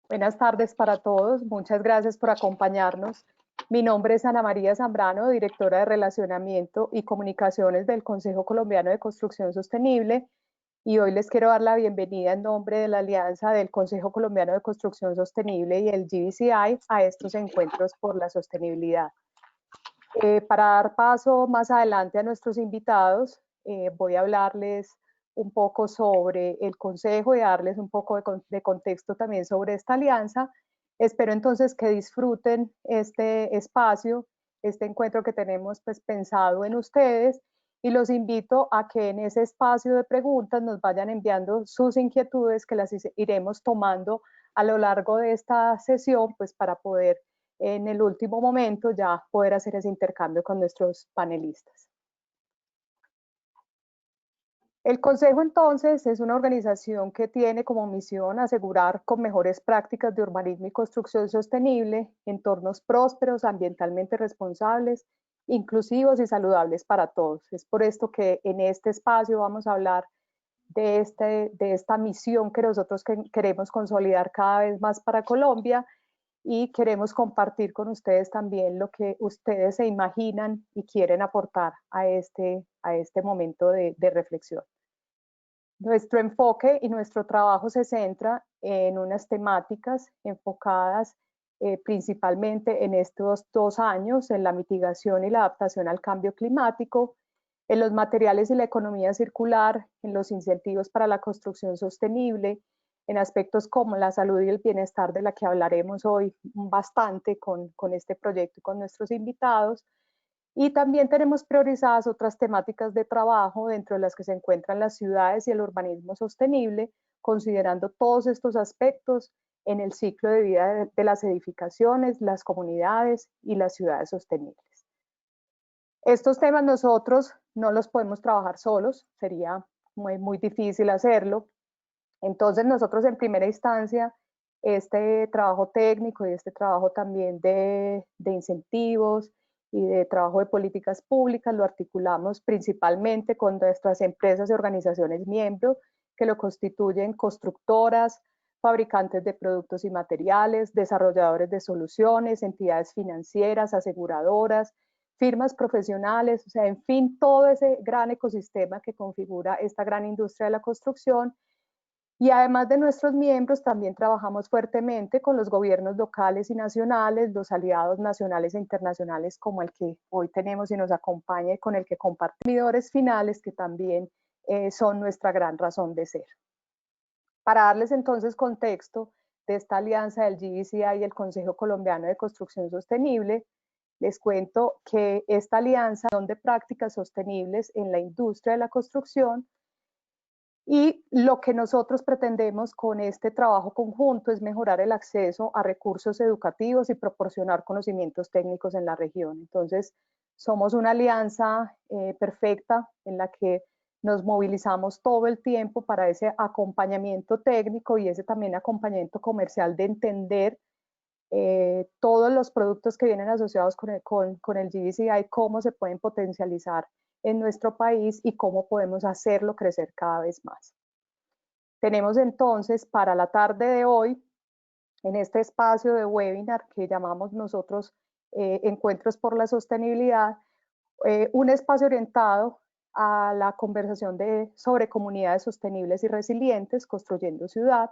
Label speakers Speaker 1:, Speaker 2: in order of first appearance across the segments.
Speaker 1: Buenas tardes para todos. Muchas gracias por acompañarnos. Mi nombre es Ana María Zambrano, directora de Relacionamiento y Comunicaciones del Consejo Colombiano de Construcción Sostenible, y hoy les quiero dar la bienvenida en nombre de la Alianza del Consejo Colombiano de Construcción Sostenible y el GBCI a estos encuentros por la sostenibilidad. Para dar paso más adelante a nuestros invitados, voy a hablarles un poco sobre el Consejo y darles un poco de contexto también sobre esta alianza. Espero entonces que disfruten este espacio, este encuentro que tenemos pues pensado en ustedes, y los invito a que en ese espacio de preguntas nos vayan enviando sus inquietudes, que las iremos tomando a lo largo de esta sesión pues para poder en el último momento ya poder hacer ese intercambio con nuestros panelistas. El Consejo entonces es una organización que tiene como misión asegurar con mejores prácticas de urbanismo y construcción sostenible entornos prósperos, ambientalmente responsables, inclusivos y saludables para todos. Es por esto que en este espacio vamos a hablar de esta misión que nosotros queremos consolidar cada vez más para Colombia, y queremos compartir con ustedes también lo que ustedes se imaginan y quieren aportar a este momento de reflexión. Nuestro enfoque y nuestro trabajo se centra en unas temáticas enfocadas principalmente en estos 2 años, en la mitigación y la adaptación al cambio climático, en los materiales y la economía circular, en los incentivos para la construcción sostenible, en aspectos como la salud y el bienestar, de la que hablaremos hoy bastante con este proyecto y con nuestros invitados. Y también tenemos priorizadas otras temáticas de trabajo, dentro de las que se encuentran las ciudades y el urbanismo sostenible, considerando todos estos aspectos en el ciclo de vida de las edificaciones, las comunidades y las ciudades sostenibles. Estos temas nosotros no los podemos trabajar solos, sería muy difícil hacerlo. Entonces nosotros en primera instancia este trabajo técnico y este trabajo también de incentivos y de trabajo de políticas públicas lo articulamos principalmente con nuestras empresas y organizaciones miembros, que lo constituyen constructoras, fabricantes de productos y materiales, desarrolladores de soluciones, entidades financieras, aseguradoras, firmas profesionales, o sea, en fin, todo ese gran ecosistema que configura esta gran industria de la construcción. Y además de nuestros miembros, también trabajamos fuertemente con los gobiernos locales y nacionales, los aliados nacionales e internacionales como el que hoy tenemos y nos acompaña, y con el que compartimos finales, que también son nuestra gran razón de ser. Para darles entonces contexto de esta alianza del GBCI y el Consejo Colombiano de Construcción Sostenible, les cuento que esta alianza es de prácticas sostenibles en la industria de la construcción. Y lo que nosotros pretendemos con este trabajo conjunto es mejorar el acceso a recursos educativos y proporcionar conocimientos técnicos en la región. Entonces, somos una alianza perfecta en la que nos movilizamos todo el tiempo para ese acompañamiento técnico y ese también acompañamiento comercial, de entender todos los productos que vienen asociados con el GBCI, cómo se pueden potencializar en nuestro país y cómo podemos hacerlo crecer cada vez más. Tenemos entonces para la tarde de hoy, en este espacio de webinar que llamamos nosotros Encuentros por la Sostenibilidad, un espacio orientado a la conversación sobre comunidades sostenibles y resilientes, construyendo ciudad.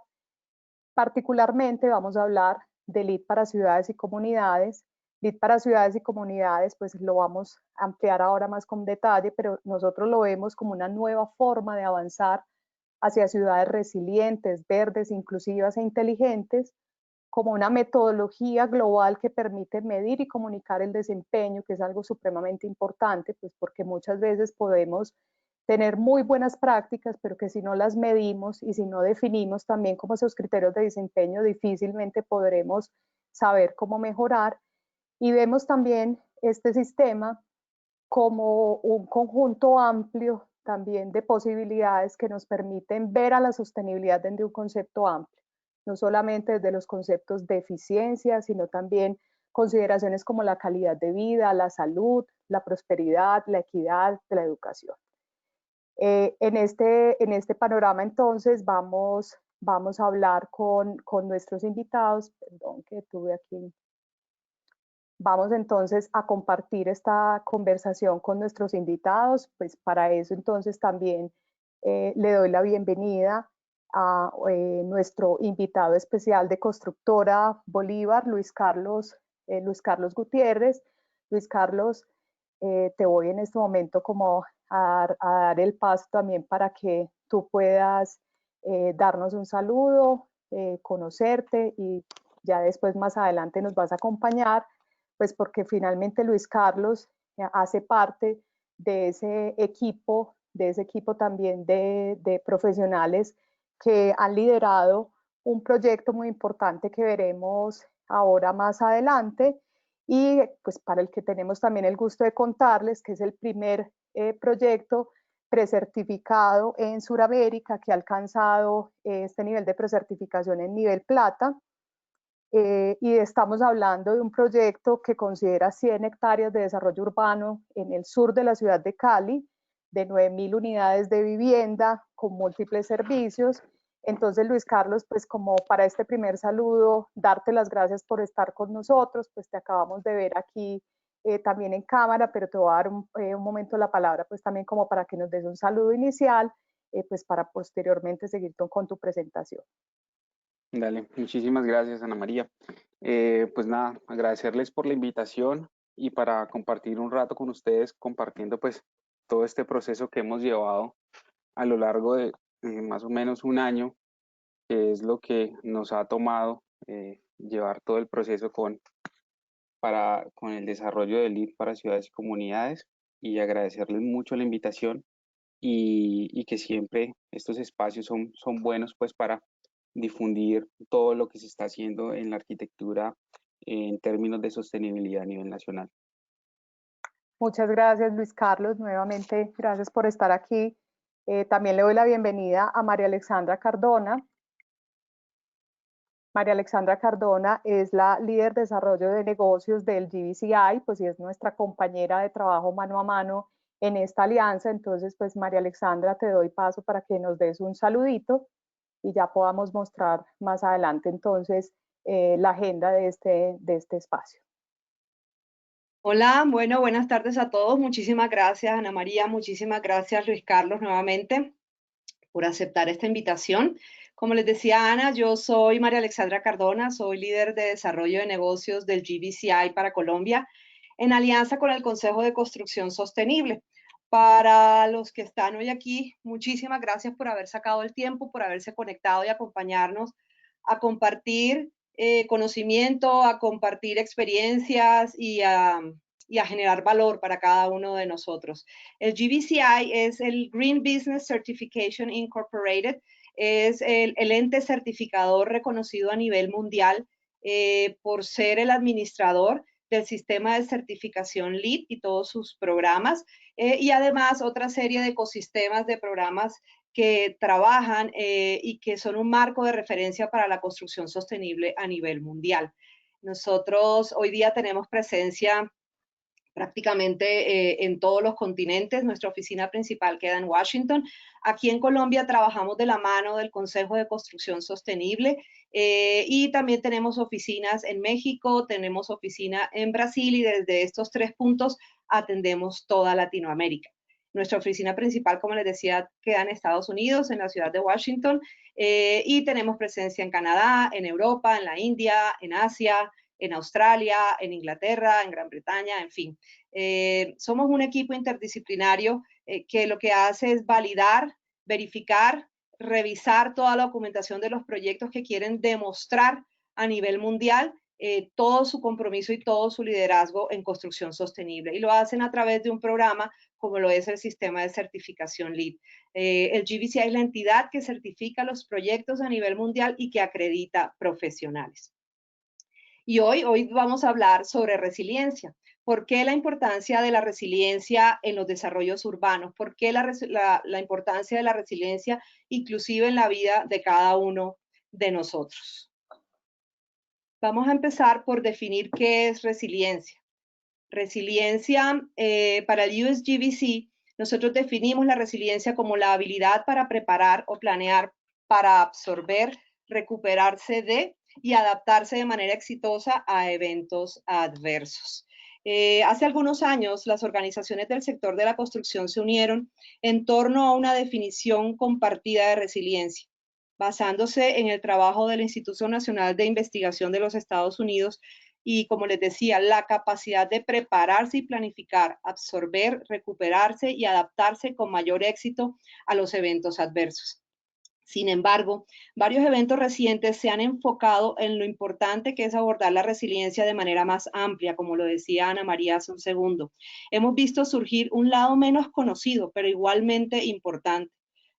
Speaker 1: Particularmente vamos a hablar de LEED para ciudades y comunidades. LEED para ciudades y comunidades, pues lo vamos a ampliar ahora más con detalle, pero nosotros lo vemos como una nueva forma de avanzar hacia ciudades resilientes, verdes, inclusivas e inteligentes, como una metodología global que permite medir y comunicar el desempeño, que es algo supremamente importante, pues porque muchas veces podemos tener muy buenas prácticas, pero que si no las medimos y si no definimos también como esos criterios de desempeño, difícilmente podremos saber cómo mejorar. Y vemos también este sistema como un conjunto amplio también de posibilidades que nos permiten ver a la sostenibilidad desde un concepto amplio, no solamente desde los conceptos de eficiencia, sino también consideraciones como la calidad de vida, la salud, la prosperidad, la equidad, la educación. En este panorama entonces vamos vamos a hablar con nuestros invitados. Perdón que tuve aquí. Vamos entonces a compartir esta conversación con nuestros invitados. Pues para eso entonces también le doy la bienvenida a nuestro invitado especial de Constructora Bolívar, Luis Carlos Gutiérrez. Luis Carlos, te voy en este momento como a dar el paso también para que tú puedas darnos un saludo, conocerte, y ya después más adelante nos vas a acompañar, pues porque finalmente Luis Carlos hace parte de ese equipo también de profesionales que han liderado un proyecto muy importante que veremos ahora más adelante, y pues para el que tenemos también el gusto de contarles que es el primer proyecto precertificado en Sudamérica que ha alcanzado este nivel de precertificación en nivel plata. Y estamos hablando de un proyecto que considera 100 hectáreas de desarrollo urbano en el sur de la ciudad de Cali, de 9.000 unidades de vivienda con múltiples servicios. Entonces, Luis Carlos, pues como para este primer saludo, darte las gracias por estar con nosotros, pues te acabamos de ver aquí también en cámara, pero te voy a dar un momento la palabra, pues también como para que nos des un saludo inicial, pues para posteriormente seguir con tu presentación.
Speaker 2: Dale, muchísimas gracias, Ana María. Pues nada, agradecerles por la invitación y para compartir un rato con ustedes, compartiendo pues todo este proceso que hemos llevado a lo largo de más o menos un año, que es lo que nos ha tomado llevar todo el proceso con el desarrollo del LEED para ciudades y comunidades, y agradecerles mucho la invitación y que siempre estos espacios son buenos pues para difundir todo lo que se está haciendo en la arquitectura en términos de sostenibilidad a nivel nacional.
Speaker 1: Muchas gracias, Luis Carlos. Nuevamente, gracias por estar aquí. También le doy la bienvenida a María Alexandra Cardona. María Alexandra Cardona es la líder de desarrollo de negocios del GBCI, pues y es nuestra compañera de trabajo mano a mano en esta alianza. Entonces, pues María Alexandra, te doy paso para que nos des un saludito y ya podamos mostrar más adelante entonces la agenda de este espacio.
Speaker 3: Hola, bueno, buenas tardes a todos. Muchísimas gracias, Ana María. Muchísimas gracias, Luis Carlos, nuevamente por aceptar esta invitación. Como les decía Ana, yo soy María Alexandra Cardona, soy líder de desarrollo de negocios del GBCI para Colombia, en alianza con el Consejo de Construcción Sostenible. Para los que están hoy aquí, muchísimas gracias por haber sacado el tiempo, por haberse conectado y acompañarnos a compartir conocimiento, a compartir experiencias y a generar valor para cada uno de nosotros. El GBCI es el Green Business Certification Incorporated, es el ente certificador reconocido a nivel mundial por ser el administrador del sistema de certificación LEED y todos sus programas, y además otra serie de ecosistemas de programas que trabajan y que son un marco de referencia para la construcción sostenible a nivel mundial. Nosotros hoy día tenemos presencia prácticamente en todos los continentes. Nuestra oficina principal queda en Washington. Aquí en Colombia trabajamos de la mano del Consejo de Construcción Sostenible y también tenemos oficinas en México, tenemos oficina en Brasil, y desde estos 3 puntos atendemos toda Latinoamérica. Nuestra oficina principal, como les decía, queda en Estados Unidos, en la ciudad de Washington, y tenemos presencia en Canadá, en Europa, en la India, en Asia, en Australia, en Inglaterra, en Gran Bretaña, en fin. Somos un equipo interdisciplinario que lo que hace es validar, verificar, revisar toda la documentación de los proyectos que quieren demostrar a nivel mundial todo su compromiso y todo su liderazgo en construcción sostenible. Y lo hacen a través de un programa como lo es el sistema de certificación LEED. El GBCI es la entidad que certifica los proyectos a nivel mundial y que acredita profesionales. Y hoy vamos a hablar sobre resiliencia. ¿Por qué la importancia de la resiliencia en los desarrollos urbanos? ¿Por qué la importancia de la resiliencia inclusive en la vida de cada uno de nosotros? Vamos a empezar por definir qué es resiliencia. Resiliencia, para el USGBC, nosotros definimos la resiliencia como la habilidad para preparar o planear para absorber, recuperarse de y adaptarse de manera exitosa a eventos adversos. Hace algunos años, las organizaciones del sector de la construcción se unieron en torno a una definición compartida de resiliencia, basándose en el trabajo del Instituto Nacional de Investigación de los Estados Unidos y, como les decía, la capacidad de prepararse y planificar, absorber, recuperarse y adaptarse con mayor éxito a los eventos adversos. Sin embargo, varios eventos recientes se han enfocado en lo importante que es abordar la resiliencia de manera más amplia, como lo decía Ana María hace un segundo. Hemos visto surgir un lado menos conocido, pero igualmente importante.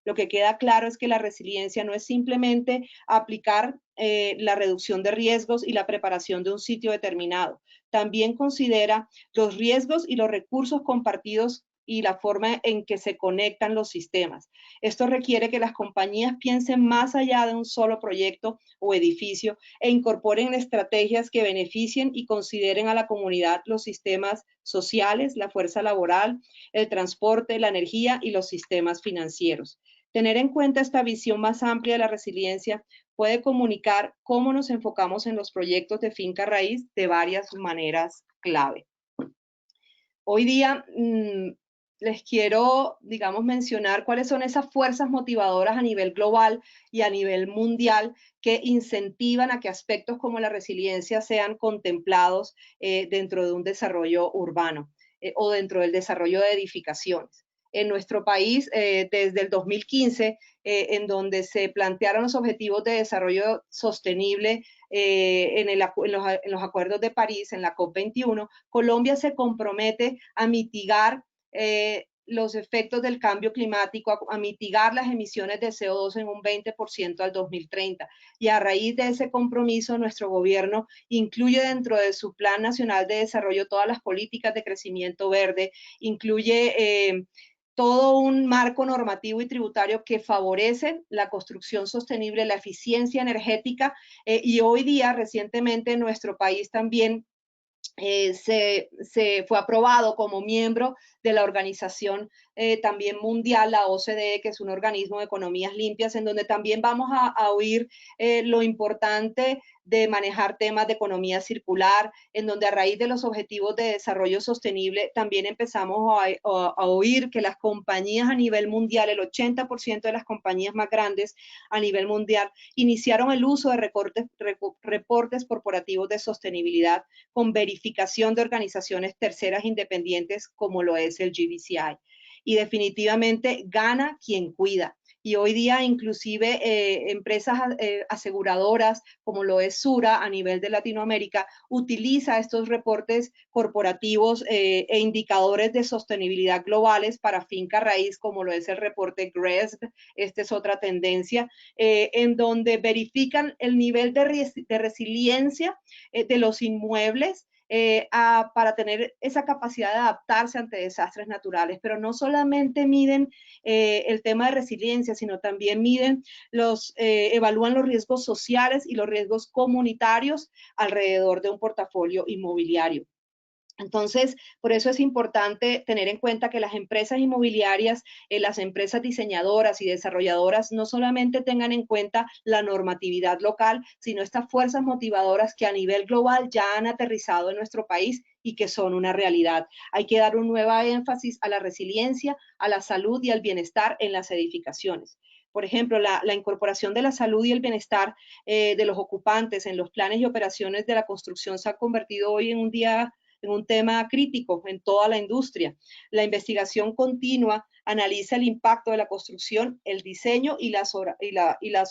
Speaker 3: Lo que queda claro es que la resiliencia no es simplemente aplicar la reducción de riesgos y la preparación de un sitio determinado. También considera los riesgos y los recursos compartidos y la forma en que se conectan los sistemas. Esto requiere que las compañías piensen más allá de un solo proyecto o edificio e incorporen estrategias que beneficien y consideren a la comunidad los sistemas sociales, la fuerza laboral, el transporte, la energía y los sistemas financieros. Tener en cuenta esta visión más amplia de la resiliencia puede comunicar cómo nos enfocamos en los proyectos de finca raíz de varias maneras clave. Hoy día les quiero, digamos, mencionar cuáles son esas fuerzas motivadoras a nivel global y a nivel mundial que incentivan a que aspectos como la resiliencia sean contemplados dentro de un desarrollo urbano o dentro del desarrollo de edificaciones. En nuestro país, desde el 2015, en donde se plantearon los objetivos de desarrollo sostenible en los acuerdos de París, en la COP21, Colombia se compromete a mitigar los efectos del cambio climático, a mitigar las emisiones de CO2 en un 20% al 2030. Y a raíz de ese compromiso, nuestro gobierno incluye dentro de su Plan Nacional de Desarrollo todas las políticas de crecimiento verde, incluye todo un marco normativo y tributario que favorece la construcción sostenible, la eficiencia energética y hoy día, recientemente, en nuestro país también se fue aprobado como miembro de la organización también mundial, la OCDE, que es un organismo de economías limpias, en donde también vamos a oír lo importante de manejar temas de economía circular, en donde a raíz de los objetivos de desarrollo sostenible también empezamos a oír que las compañías a nivel mundial, el 80% de las compañías más grandes a nivel mundial, iniciaron el uso de reportes corporativos de sostenibilidad con verificación de organizaciones terceras independientes como lo es el GBCI. Y definitivamente gana quien cuida. Y hoy día inclusive empresas aseguradoras como lo es Sura a nivel de Latinoamérica utiliza estos reportes corporativos e indicadores de sostenibilidad globales para finca raíz como lo es el reporte GRESB. Esta es otra tendencia en donde verifican el nivel de resiliencia de los inmuebles para tener esa capacidad de adaptarse ante desastres naturales, pero no solamente miden el tema de resiliencia, sino también evalúan los riesgos sociales y los riesgos comunitarios alrededor de un portafolio inmobiliario. Entonces, por eso es importante tener en cuenta que las empresas inmobiliarias, las empresas diseñadoras y desarrolladoras no solamente tengan en cuenta la normatividad local, sino estas fuerzas motivadoras que a nivel global ya han aterrizado en nuestro país y que son una realidad. Hay que dar un nuevo énfasis a la resiliencia, a la salud y al bienestar en las edificaciones. Por ejemplo, la incorporación de la salud y el bienestar de los ocupantes en los planes y operaciones de la construcción se ha convertido hoy en un tema crítico en toda la industria. La investigación continua analiza el impacto de la construcción, el diseño y las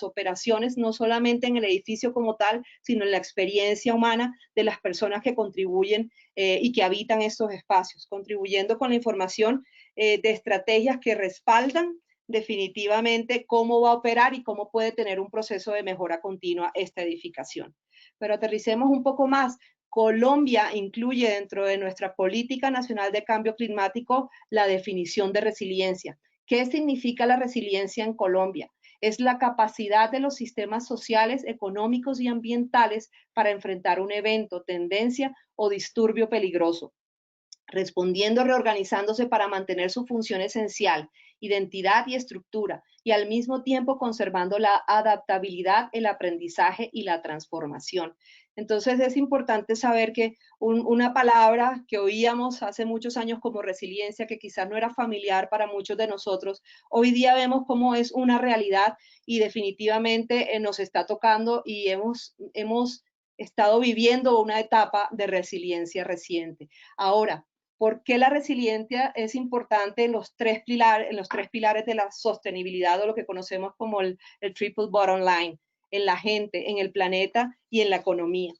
Speaker 3: operaciones, no solamente en el edificio como tal, sino en la experiencia humana de las personas que contribuyen y que habitan estos espacios, contribuyendo con la información de estrategias que respaldan definitivamente cómo va a operar y cómo puede tener un proceso de mejora continua esta edificación. Pero aterricemos un poco más. Colombia incluye dentro de nuestra política nacional de cambio climático la definición de resiliencia. ¿Qué significa la resiliencia en Colombia? Es la capacidad de los sistemas sociales, económicos y ambientales para enfrentar un evento, tendencia o disturbio peligroso. respondiendo, reorganizándose para mantener su función esencial, identidad y estructura, y al mismo tiempo conservando la adaptabilidad, el aprendizaje y la transformación. Entonces es importante saber que una palabra que oíamos hace muchos años como resiliencia, que quizás no era familiar para muchos de nosotros, hoy día vemos cómo es una realidad y definitivamente nos está tocando y hemos estado viviendo una etapa de resiliencia reciente. Ahora, ¿por qué la resiliencia es importante en los tres pilares de la sostenibilidad, o lo que conocemos como el triple bottom line, en la gente, en el planeta y en la economía?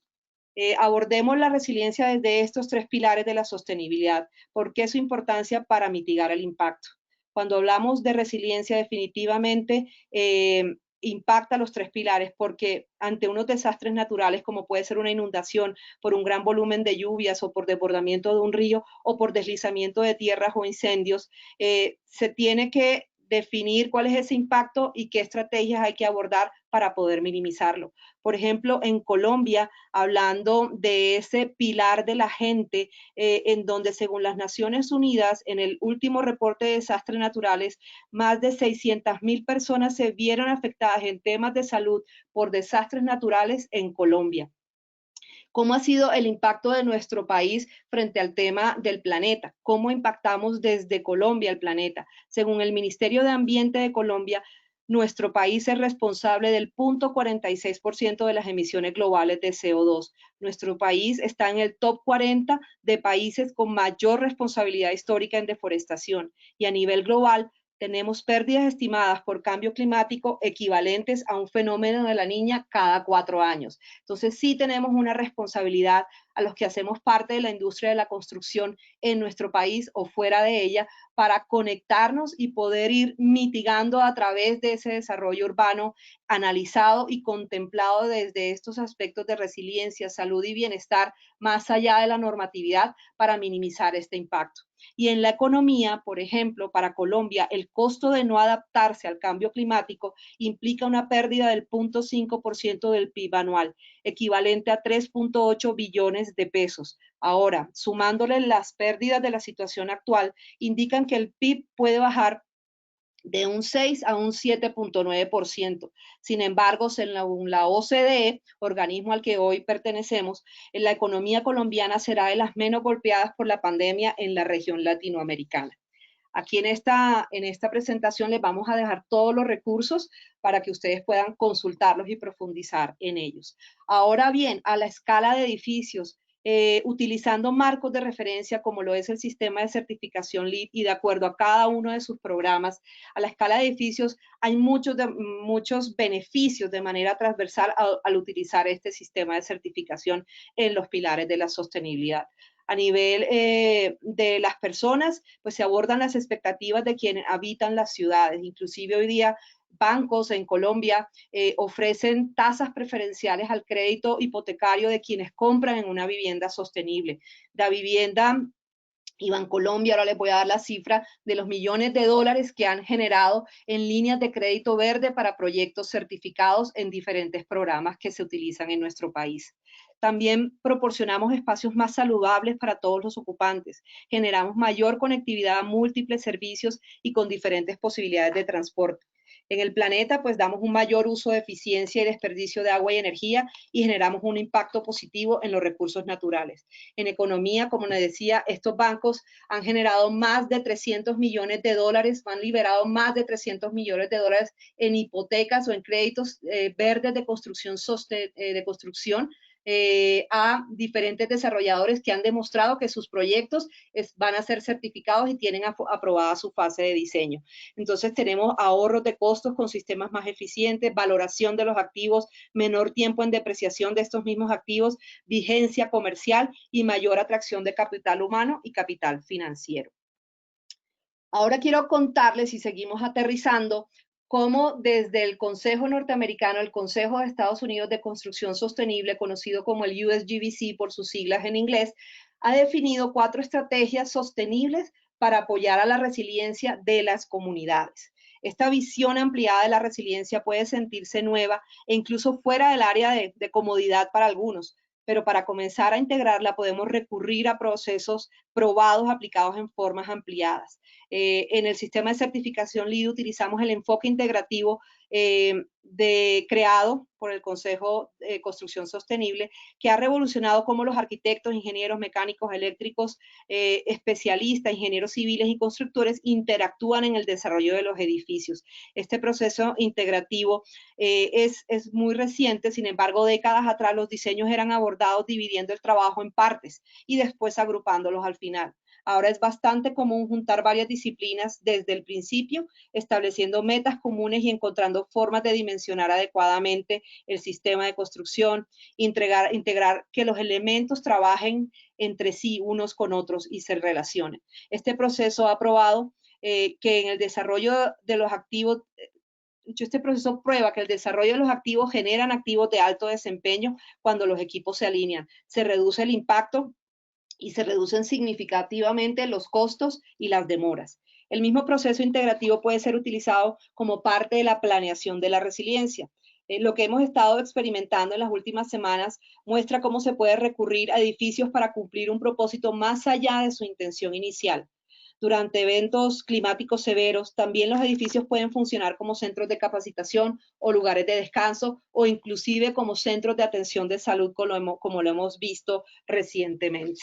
Speaker 3: Abordemos la resiliencia desde estos tres pilares de la sostenibilidad. ¿Por qué su importancia para mitigar el impacto? Cuando hablamos de resiliencia, definitivamente impacta los tres pilares, porque ante unos desastres naturales, como puede ser una inundación por un gran volumen de lluvias o por desbordamiento de un río o por deslizamiento de tierras o incendios, se tiene que definir cuál es ese impacto y qué estrategias hay que abordar para poder minimizarlo. Por ejemplo, en Colombia, hablando de ese pilar de la gente, en donde según las Naciones Unidas, en el último reporte de desastres naturales, más de 600.000 personas se vieron afectadas en temas de salud por desastres naturales en Colombia. ¿Cómo ha sido el impacto de nuestro país frente al tema del planeta? ¿Cómo impactamos desde Colombia al planeta? Según el Ministerio de Ambiente de Colombia, nuestro país es responsable del 0.46% de las emisiones globales de CO2. Nuestro país está en el top 40 de países con mayor responsabilidad histórica en deforestación, y a nivel global tenemos pérdidas estimadas por cambio climático equivalentes a un fenómeno de la Niña cada 4 años. Entonces sí tenemos una responsabilidad a los que hacemos parte de la industria de la construcción en nuestro país o fuera de ella, para conectarnos y poder ir mitigando a través de ese desarrollo urbano analizado y contemplado desde estos aspectos de resiliencia, salud y bienestar, más allá de la normatividad, para minimizar este impacto. Y en la economía, por ejemplo, para Colombia, el costo de no adaptarse al cambio climático implica una pérdida del 0.5% del PIB anual, equivalente a 3.8 billones de pesos. Ahora, sumándole las pérdidas de la situación actual, indican que el PIB puede bajar de un 6 a un 7.9%. Sin embargo, según la OCDE, organismo al que hoy pertenecemos, la economía colombiana será de las menos golpeadas por la pandemia en la región latinoamericana. Aquí en esta presentación les vamos a dejar todos los recursos para que ustedes puedan consultarlos y profundizar en ellos. Ahora bien, a la escala de edificios, utilizando marcos de referencia como lo es el sistema de certificación LEED y de acuerdo a cada uno de sus programas, a la escala de edificios hay muchos beneficios de manera transversal al utilizar este sistema de certificación en los pilares de la sostenibilidad. A nivel de las personas, pues se abordan las expectativas de quienes habitan las ciudades. Inclusive hoy día bancos en Colombia ofrecen tasas preferenciales al crédito hipotecario de quienes compran en una vivienda sostenible. La vivienda y Bancolombia, ahora les voy a dar la cifra de los millones de dólares que han generado en líneas de crédito verde para proyectos certificados en diferentes programas que se utilizan en nuestro país. También proporcionamos espacios más saludables para todos los ocupantes. Generamos mayor conectividad a múltiples servicios y con diferentes posibilidades de transporte. En el planeta, pues damos un mayor uso de eficiencia y desperdicio de agua y energía y generamos un impacto positivo en los recursos naturales. En economía, como les decía, estos bancos han generado más de 300 millones de dólares, han liberado más de 300 millones de dólares en hipotecas o en créditos verdes de construcción, a diferentes desarrolladores que han demostrado que sus proyectos van a ser certificados y tienen aprobada su fase de diseño. Entonces tenemos ahorros de costos con sistemas más eficientes, valoración de los activos, menor tiempo en depreciación de estos mismos activos, vigencia comercial y mayor atracción de capital humano y capital financiero. Ahora quiero contarles, y seguimos aterrizando, cómo desde el Consejo Norteamericano, el Consejo de Estados Unidos de Construcción Sostenible, conocido como el USGBC por sus siglas en inglés, ha definido 4 estrategias sostenibles para apoyar a la resiliencia de las comunidades. Esta visión ampliada de la resiliencia puede sentirse nueva e incluso fuera del área de comodidad para algunos, pero para comenzar a integrarla podemos recurrir a procesos probados aplicados en formas ampliadas. En el sistema de certificación LEED utilizamos el enfoque integrativo creado por el Consejo de Construcción Sostenible, que ha revolucionado cómo los arquitectos, ingenieros mecánicos, eléctricos, especialistas, ingenieros civiles y constructores interactúan en el desarrollo de los edificios. Este proceso integrativo es muy reciente, sin embargo, décadas atrás los diseños eran abordados dividiendo el trabajo en partes y después agrupándolos al final. Ahora es bastante común juntar varias disciplinas desde el principio, estableciendo metas comunes y encontrando formas de dimensionar adecuadamente el sistema de construcción, integrar que los elementos trabajen entre sí unos con otros y se relacionen. Este proceso ha probado que en el desarrollo de los activos, este proceso prueba que el desarrollo de los activos generan activos de alto desempeño cuando los equipos se alinean. Se reduce el impacto y se reducen significativamente los costos y las demoras. El mismo proceso integrativo puede ser utilizado como parte de la planeación de la resiliencia. Lo que hemos estado experimentando en las últimas semanas muestra cómo se puede recurrir a edificios para cumplir un propósito más allá de su intención inicial. Durante eventos climáticos severos, también los edificios pueden funcionar como centros de capacitación o lugares de descanso o inclusive como centros de atención de salud como lo hemos visto recientemente.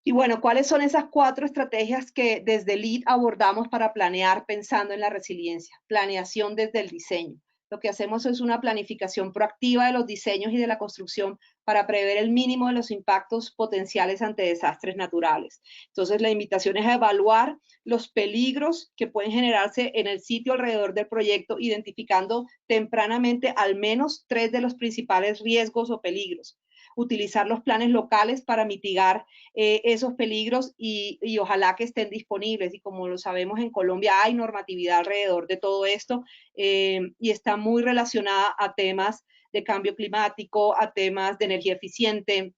Speaker 3: Y bueno, ¿cuáles son esas 4 estrategias que desde LEED abordamos para planear pensando en la resiliencia? Planeación desde el diseño. Lo que hacemos es una planificación proactiva de los diseños y de la construcción para prever el mínimo de los impactos potenciales ante desastres naturales. Entonces, la invitación es a evaluar los peligros que pueden generarse en el sitio alrededor del proyecto, identificando tempranamente al menos 3 de los principales riesgos o peligros. Utilizar los planes locales para mitigar esos peligros y ojalá que estén disponibles. Y como lo sabemos, en Colombia hay normatividad alrededor de todo esto y está muy relacionada a temas de cambio climático, a temas de energía eficiente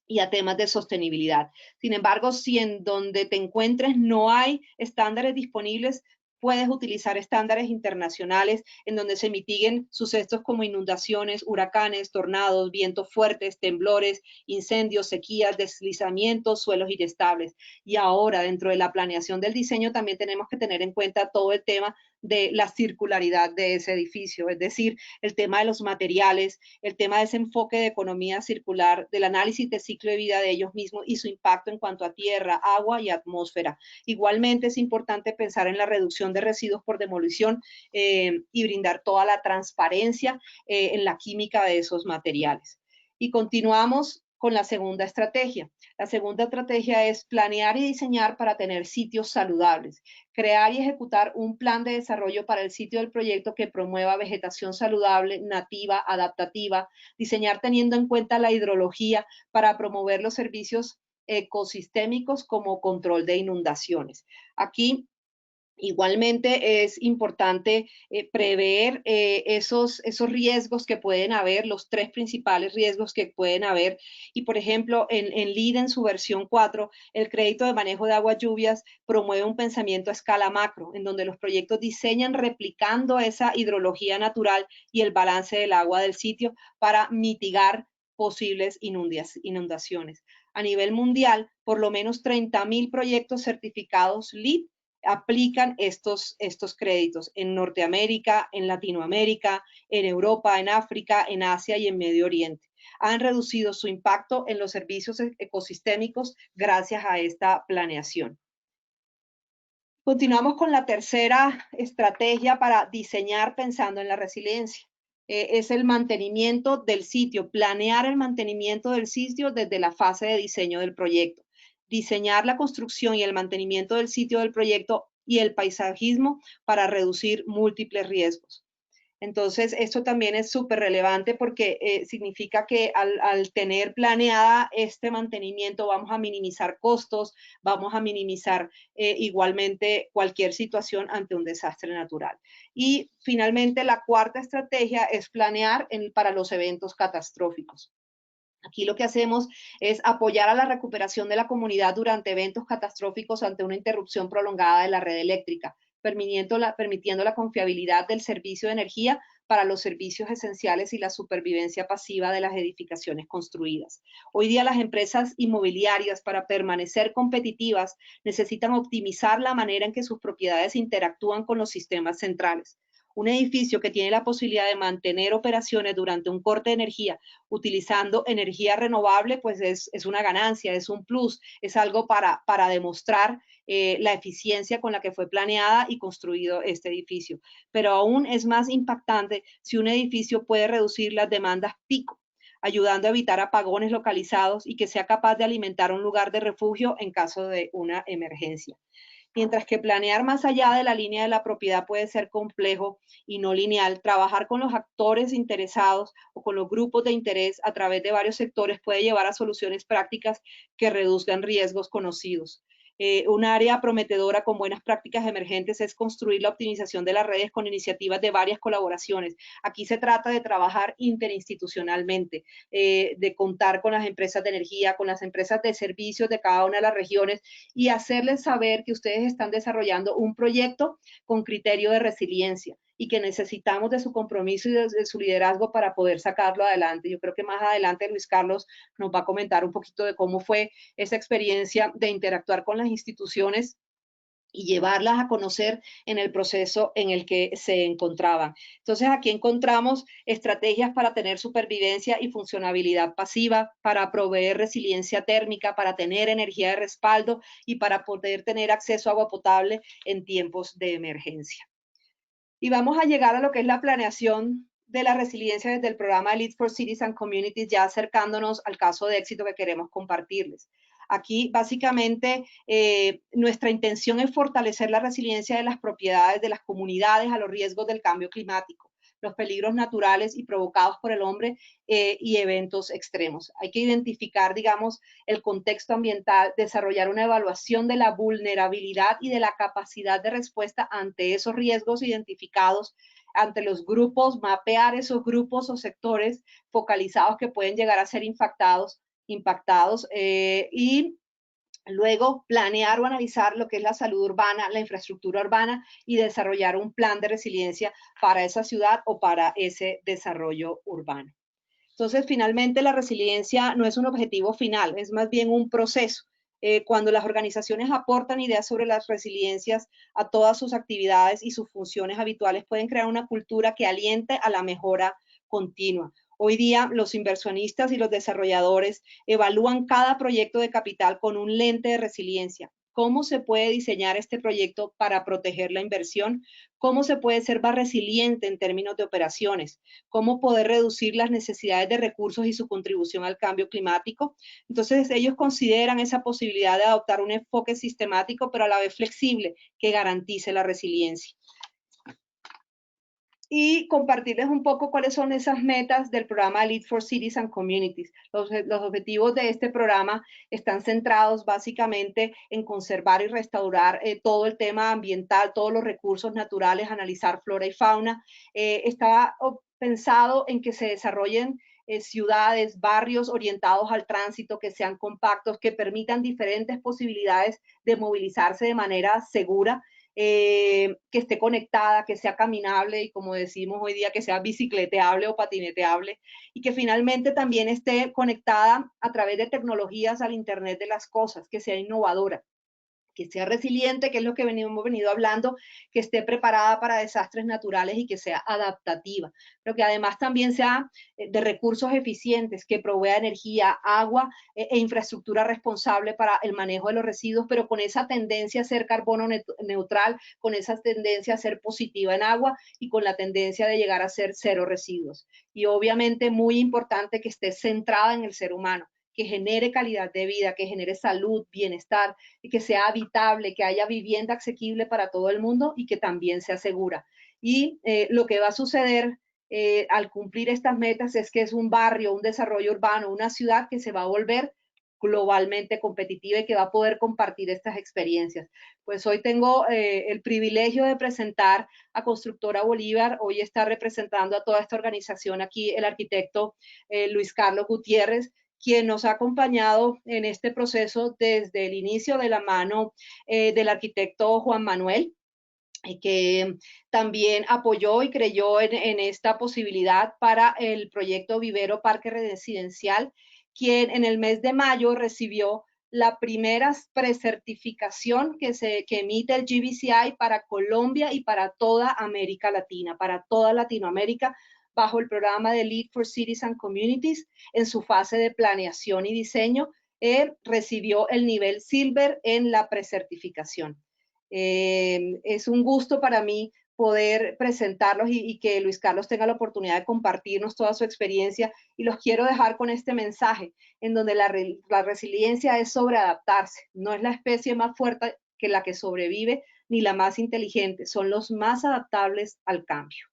Speaker 3: y a temas de sostenibilidad. Sin embargo, si en donde te encuentres no hay estándares disponibles, puedes utilizar estándares internacionales en donde se mitiguen sucesos como inundaciones, huracanes, tornados, vientos fuertes, temblores, incendios, sequías, deslizamientos, suelos inestables. Y ahora, dentro de la planeación del diseño, también tenemos que tener en cuenta todo el tema de la circularidad de ese edificio, es decir, el tema de los materiales, el tema de ese enfoque de economía circular, del análisis del ciclo de vida de ellos mismos y su impacto en cuanto a tierra, agua y atmósfera. Igualmente es importante pensar en la reducción de residuos por demolición y brindar toda la transparencia en la química de esos materiales. Y continuamos con la segunda estrategia. La segunda estrategia es planear y diseñar para tener sitios saludables. Crear y ejecutar un plan de desarrollo para el sitio del proyecto que promueva vegetación saludable, nativa, adaptativa. Diseñar teniendo en cuenta la hidrología para promover los servicios ecosistémicos como control de inundaciones. Aquí igualmente es importante prever esos riesgos que pueden haber, los 3 principales riesgos que pueden haber. Y, por ejemplo, en LEED, en su versión 4, el crédito de manejo de aguas lluvias promueve un pensamiento a escala macro, en donde los proyectos diseñan replicando esa hidrología natural y el balance del agua del sitio para mitigar posibles inundaciones. A nivel mundial, por lo menos 30,000 proyectos certificados LEED aplican estos créditos en Norteamérica, en Latinoamérica, en Europa, en África, en Asia y en Medio Oriente. Han reducido su impacto en los servicios ecosistémicos gracias a esta planeación. Continuamos con la tercera estrategia para diseñar pensando en la resiliencia. Es el mantenimiento del sitio, planear el mantenimiento del sitio desde la fase de diseño del proyecto. Diseñar la construcción y el mantenimiento del sitio del proyecto y el paisajismo para reducir múltiples riesgos. Entonces, esto también es súper relevante porque significa que al tener planeada este mantenimiento vamos a minimizar costos, vamos a minimizar igualmente cualquier situación ante un desastre natural. Y finalmente, la cuarta estrategia es planear para los eventos catastróficos. Aquí lo que hacemos es apoyar a la recuperación de la comunidad durante eventos catastróficos ante una interrupción prolongada de la red eléctrica, permitiendo la confiabilidad del servicio de energía para los servicios esenciales y la supervivencia pasiva de las edificaciones construidas. Hoy día las empresas inmobiliarias, para permanecer competitivas, necesitan optimizar la manera en que sus propiedades interactúan con los sistemas centrales. Un edificio que tiene la posibilidad de mantener operaciones durante un corte de energía utilizando energía renovable, pues es una ganancia, es un plus, es algo para demostrar la eficiencia con la que fue planeada y construido este edificio. Pero aún es más impactante si un edificio puede reducir las demandas pico, ayudando a evitar apagones localizados y que sea capaz de alimentar un lugar de refugio en caso de una emergencia. Mientras que planear más allá de la línea de la propiedad puede ser complejo y no lineal, trabajar con los actores interesados o con los grupos de interés a través de varios sectores puede llevar a soluciones prácticas que reduzcan riesgos conocidos. Un área prometedora con buenas prácticas emergentes es construir la optimización de las redes con iniciativas de varias colaboraciones. Aquí se trata de trabajar interinstitucionalmente, de contar con las empresas de energía, con las empresas de servicios de cada una de las regiones y hacerles saber que ustedes están desarrollando un proyecto con criterio de resiliencia y que necesitamos de su compromiso y de su liderazgo para poder sacarlo adelante. Yo creo que más adelante Luis Carlos nos va a comentar un poquito de cómo fue esa experiencia de interactuar con las instituciones y llevarlas a conocer en el proceso en el que se encontraban. Entonces, aquí encontramos estrategias para tener supervivencia y funcionabilidad pasiva, para proveer resiliencia térmica, para tener energía de respaldo y para poder tener acceso a agua potable en tiempos de emergencia. Y vamos a llegar a lo que es la planeación de la resiliencia desde el programa Lead for Cities and Communities, ya acercándonos al caso de éxito que queremos compartirles. Aquí, básicamente, nuestra intención es fortalecer la resiliencia de las propiedades de las comunidades a los riesgos del cambio climático, los peligros naturales y provocados por el hombre y eventos extremos. Hay que identificar, digamos, el contexto ambiental, desarrollar una evaluación de la vulnerabilidad y de la capacidad de respuesta ante esos riesgos identificados ante los grupos, mapear esos grupos o sectores focalizados que pueden llegar a ser impactados y luego planear o analizar lo que es la salud urbana, la infraestructura urbana y desarrollar un plan de resiliencia para esa ciudad o para ese desarrollo urbano. Entonces, finalmente, la resiliencia no es un objetivo final, es más bien un proceso. Cuando las organizaciones aportan ideas sobre las resiliencias a todas sus actividades y sus funciones habituales, pueden crear una cultura que aliente a la mejora continua. Hoy día, los inversionistas y los desarrolladores evalúan cada proyecto de capital con un lente de resiliencia. ¿Cómo se puede diseñar este proyecto para proteger la inversión? ¿Cómo se puede ser más resiliente en términos de operaciones? ¿Cómo poder reducir las necesidades de recursos y su contribución al cambio climático? Entonces, ellos consideran esa posibilidad de adoptar un enfoque sistemático, pero a la vez flexible, que garantice la resiliencia. Y compartirles un poco cuáles son esas metas del programa Lead for Cities and Communities. Los objetivos de este programa están centrados básicamente en conservar y restaurar todo el tema ambiental, todos los recursos naturales, analizar flora y fauna. Está pensado en que se desarrollen ciudades, barrios orientados al tránsito, que sean compactos, que permitan diferentes posibilidades de movilizarse de manera segura, que esté conectada, que sea caminable y, como decimos hoy día, que sea bicicleteable o patineteable, y que finalmente también esté conectada a través de tecnologías al Internet de las cosas, que sea innovadora, que sea resiliente, que es lo que hemos venido hablando, que esté preparada para desastres naturales y que sea adaptativa, pero que además también sea de recursos eficientes, que provea energía, agua e infraestructura responsable para el manejo de los residuos, pero con esa tendencia a ser carbono neutral, con esa tendencia a ser positiva en agua y con la tendencia de llegar a ser cero residuos. Y obviamente muy importante que esté centrada en el ser humano, que genere calidad de vida, que genere salud, bienestar, y que sea habitable, que haya vivienda asequible para todo el mundo y que también sea segura. Y lo que va a suceder al cumplir estas metas es que es un barrio, un desarrollo urbano, una ciudad que se va a volver globalmente competitiva y que va a poder compartir estas experiencias. Pues hoy tengo el privilegio de presentar a Constructora Bolívar. Hoy está representando a toda esta organización aquí el arquitecto Luis Carlos Gutiérrez, quien nos ha acompañado en este proceso desde el inicio de la mano del arquitecto Juan Manuel. que también apoyó y creyó en esta posibilidad para el proyecto Vivero Parque Residencial, quien en el mes de mayo recibió la primera precertificación que emite el GBCI para Colombia y para toda América Latina, para toda Latinoamérica, bajo el programa de Lead for Cities and Communities. En su fase de planeación y diseño, recibió el nivel Silver en la precertificación. Es un gusto para mí poder presentarlos y que Luis Carlos tenga la oportunidad de compartirnos toda su experiencia, y los quiero dejar con este mensaje en donde la resiliencia es sobre adaptarse, no es la especie más fuerte que la que sobrevive ni la más inteligente, son los más adaptables al cambio.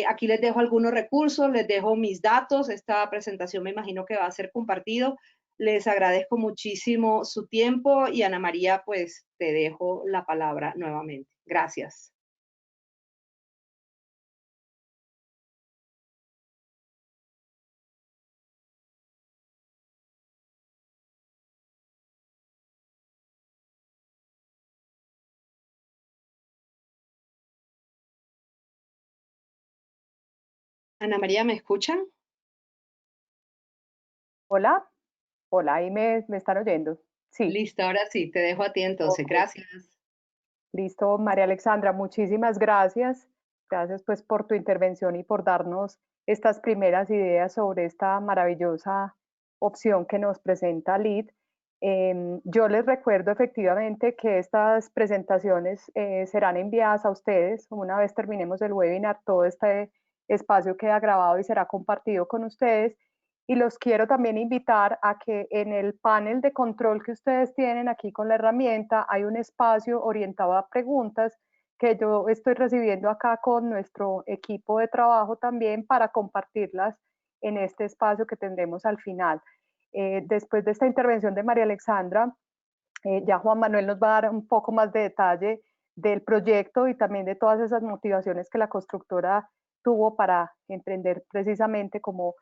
Speaker 3: Aquí les dejo algunos recursos, les dejo mis datos, esta presentación me imagino que va a ser compartido. Les agradezco muchísimo su tiempo y Ana María, pues te dejo la palabra nuevamente. Gracias. Ana María, ¿me escuchan?
Speaker 1: Hola, hola, ahí me están oyendo. Sí,
Speaker 3: Listo, ahora sí, te dejo a ti entonces.
Speaker 1: ok.
Speaker 3: Gracias.
Speaker 1: Listo, María Alexandra, muchísimas gracias. Gracias pues por tu intervención y por darnos estas primeras ideas sobre esta maravillosa opción que nos presenta LEED. Yo les recuerdo efectivamente que estas presentaciones serán enviadas a ustedes. Una vez terminemos el webinar, todo este espacio queda grabado y será compartido con ustedes. Y los quiero también invitar a que en el panel de control que ustedes tienen aquí con la herramienta hay un espacio orientado a preguntas que yo estoy recibiendo acá con nuestro equipo de trabajo también para compartirlas en este espacio que tendremos al final. Después de esta intervención de María Alexandra, ya Juan Manuel nos va a dar un poco más de detalle del proyecto y también de todas esas motivaciones que la constructora tuvo para emprender precisamente como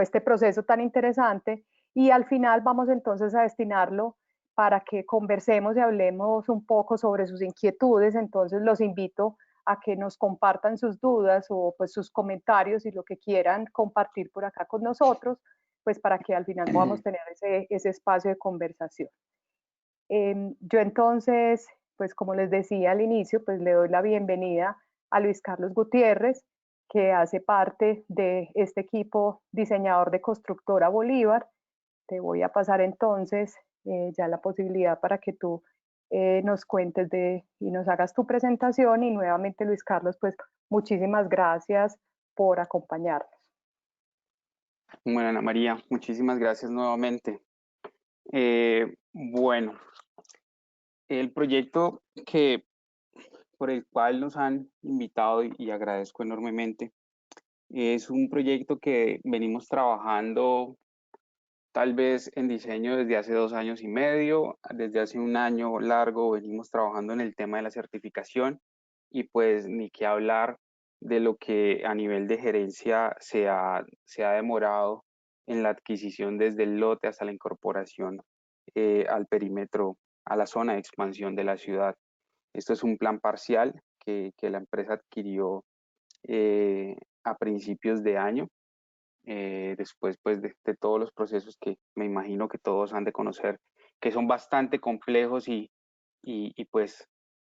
Speaker 1: este proceso tan interesante. Y al final vamos entonces a destinarlo para que conversemos y hablemos un poco sobre sus inquietudes. Entonces los invito a que nos compartan sus dudas o pues sus comentarios y lo que quieran compartir por acá con nosotros, pues para que al final podamos tener ese espacio de conversación. Yo entonces, pues como les decía al inicio, pues le doy la bienvenida a Luis Carlos Gutiérrez, que hace parte de este equipo diseñador de Constructora Bolívar. Te voy a pasar entonces ya la posibilidad para que tú nos cuentes y nos hagas tu presentación. Y nuevamente, Luis Carlos, pues muchísimas gracias por acompañarnos.
Speaker 2: Bueno, Ana María, muchísimas gracias nuevamente. Bueno, el proyecto por el cual nos han invitado y agradezco enormemente es un proyecto que venimos trabajando tal vez en diseño desde hace 2 años y medio. Desde hace un año largo venimos trabajando en el tema de la certificación, y pues ni qué hablar de lo que a nivel de gerencia se ha demorado en la adquisición desde el lote hasta la incorporación al perímetro, a la zona de expansión de la ciudad. Esto es un plan parcial que la empresa adquirió a principios de año, después pues de todos los procesos que me imagino que todos han de conocer, que son bastante complejos y pues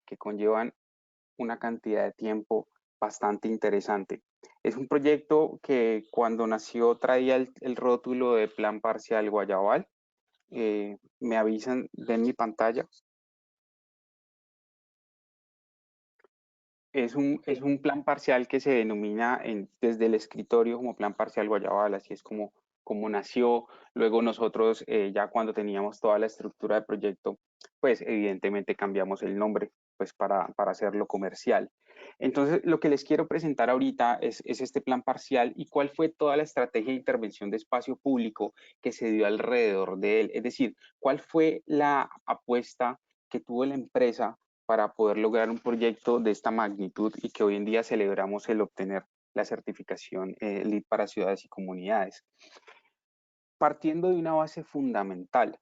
Speaker 2: que conllevan una cantidad de tiempo bastante interesante. Es un proyecto que cuando nació traía el rótulo de Plan Parcial Guayabal. Me avisan, ven mi pantalla. Es un plan parcial que se denomina desde el escritorio como Plan Parcial Guayabal, así es como nació. Luego nosotros, ya cuando teníamos toda la estructura de proyecto, pues evidentemente cambiamos el nombre pues para hacerlo comercial. Entonces, lo que les quiero presentar ahorita es este plan parcial y cuál fue toda la estrategia de intervención de espacio público que se dio alrededor de él. Es decir, cuál fue la apuesta que tuvo la empresa para poder lograr un proyecto de esta magnitud y que hoy en día celebramos el obtener la certificación LEED para ciudades y comunidades. Partiendo de una base fundamental,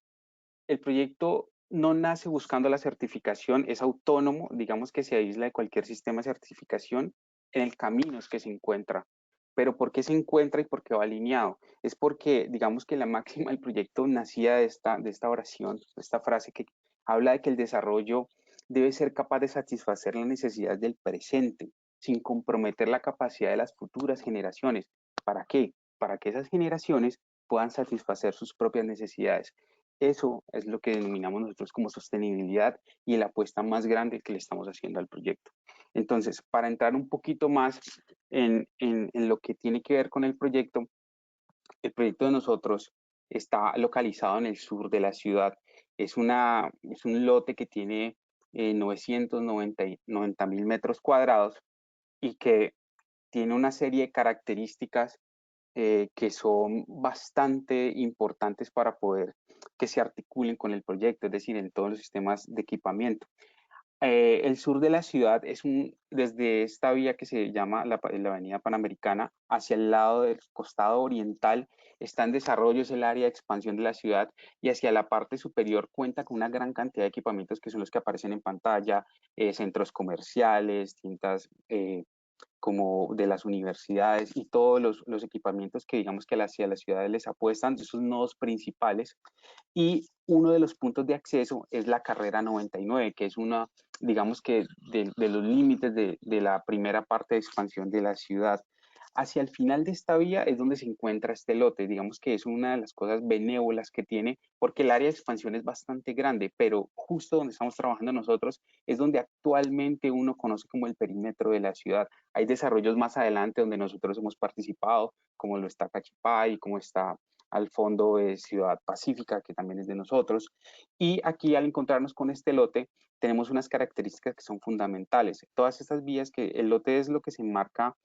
Speaker 2: el proyecto no nace buscando la certificación, es autónomo, digamos que se aísla de cualquier sistema de certificación en el camino es que se encuentra. Pero ¿por qué se encuentra y por qué va alineado? Es porque, digamos que la máxima del proyecto nacía de esta oración, de esta frase que habla de que el desarrollo debe ser capaz de satisfacer las necesidades del presente, sin comprometer la capacidad de las futuras generaciones. ¿Para qué? Para que esas generaciones puedan satisfacer sus propias necesidades. Eso es lo que denominamos nosotros como sostenibilidad y la apuesta más grande que le estamos haciendo al proyecto. Entonces, para entrar un poquito más en lo que tiene que ver con el proyecto de nosotros está localizado en el sur de la ciudad. Es un lote que tiene 990.000 metros cuadrados y que tiene una serie de características que son bastante importantes para poder que se articulen con el proyecto, es decir, en todos los sistemas de equipamiento. El sur de la ciudad desde esta vía que se llama la Avenida Panamericana hacia el lado del costado oriental está en desarrollo, es el área de expansión de la ciudad y hacia la parte superior cuenta con una gran cantidad de equipamientos que son los que aparecen en pantalla, centros comerciales, tintas como de las universidades y todos los equipamientos que digamos que hacia las ciudades les apuestan, esos nodos principales. Y uno de los puntos de acceso es la carrera 99, que es una, digamos que de los límites de la primera parte de expansión de la ciudad. Hacia el final de esta vía es donde se encuentra este lote, digamos que es una de las cosas benévolas que tiene, porque el área de expansión es bastante grande, pero justo donde estamos trabajando nosotros es donde actualmente uno conoce como el perímetro de la ciudad. Hay desarrollos más adelante donde nosotros hemos participado, como lo está Cachipay, como está al fondo de Ciudad Pacífica, que también es de nosotros. Y aquí al encontrarnos con este lote, tenemos unas características que son fundamentales. Todas estas vías, que el lote es lo que se enmarca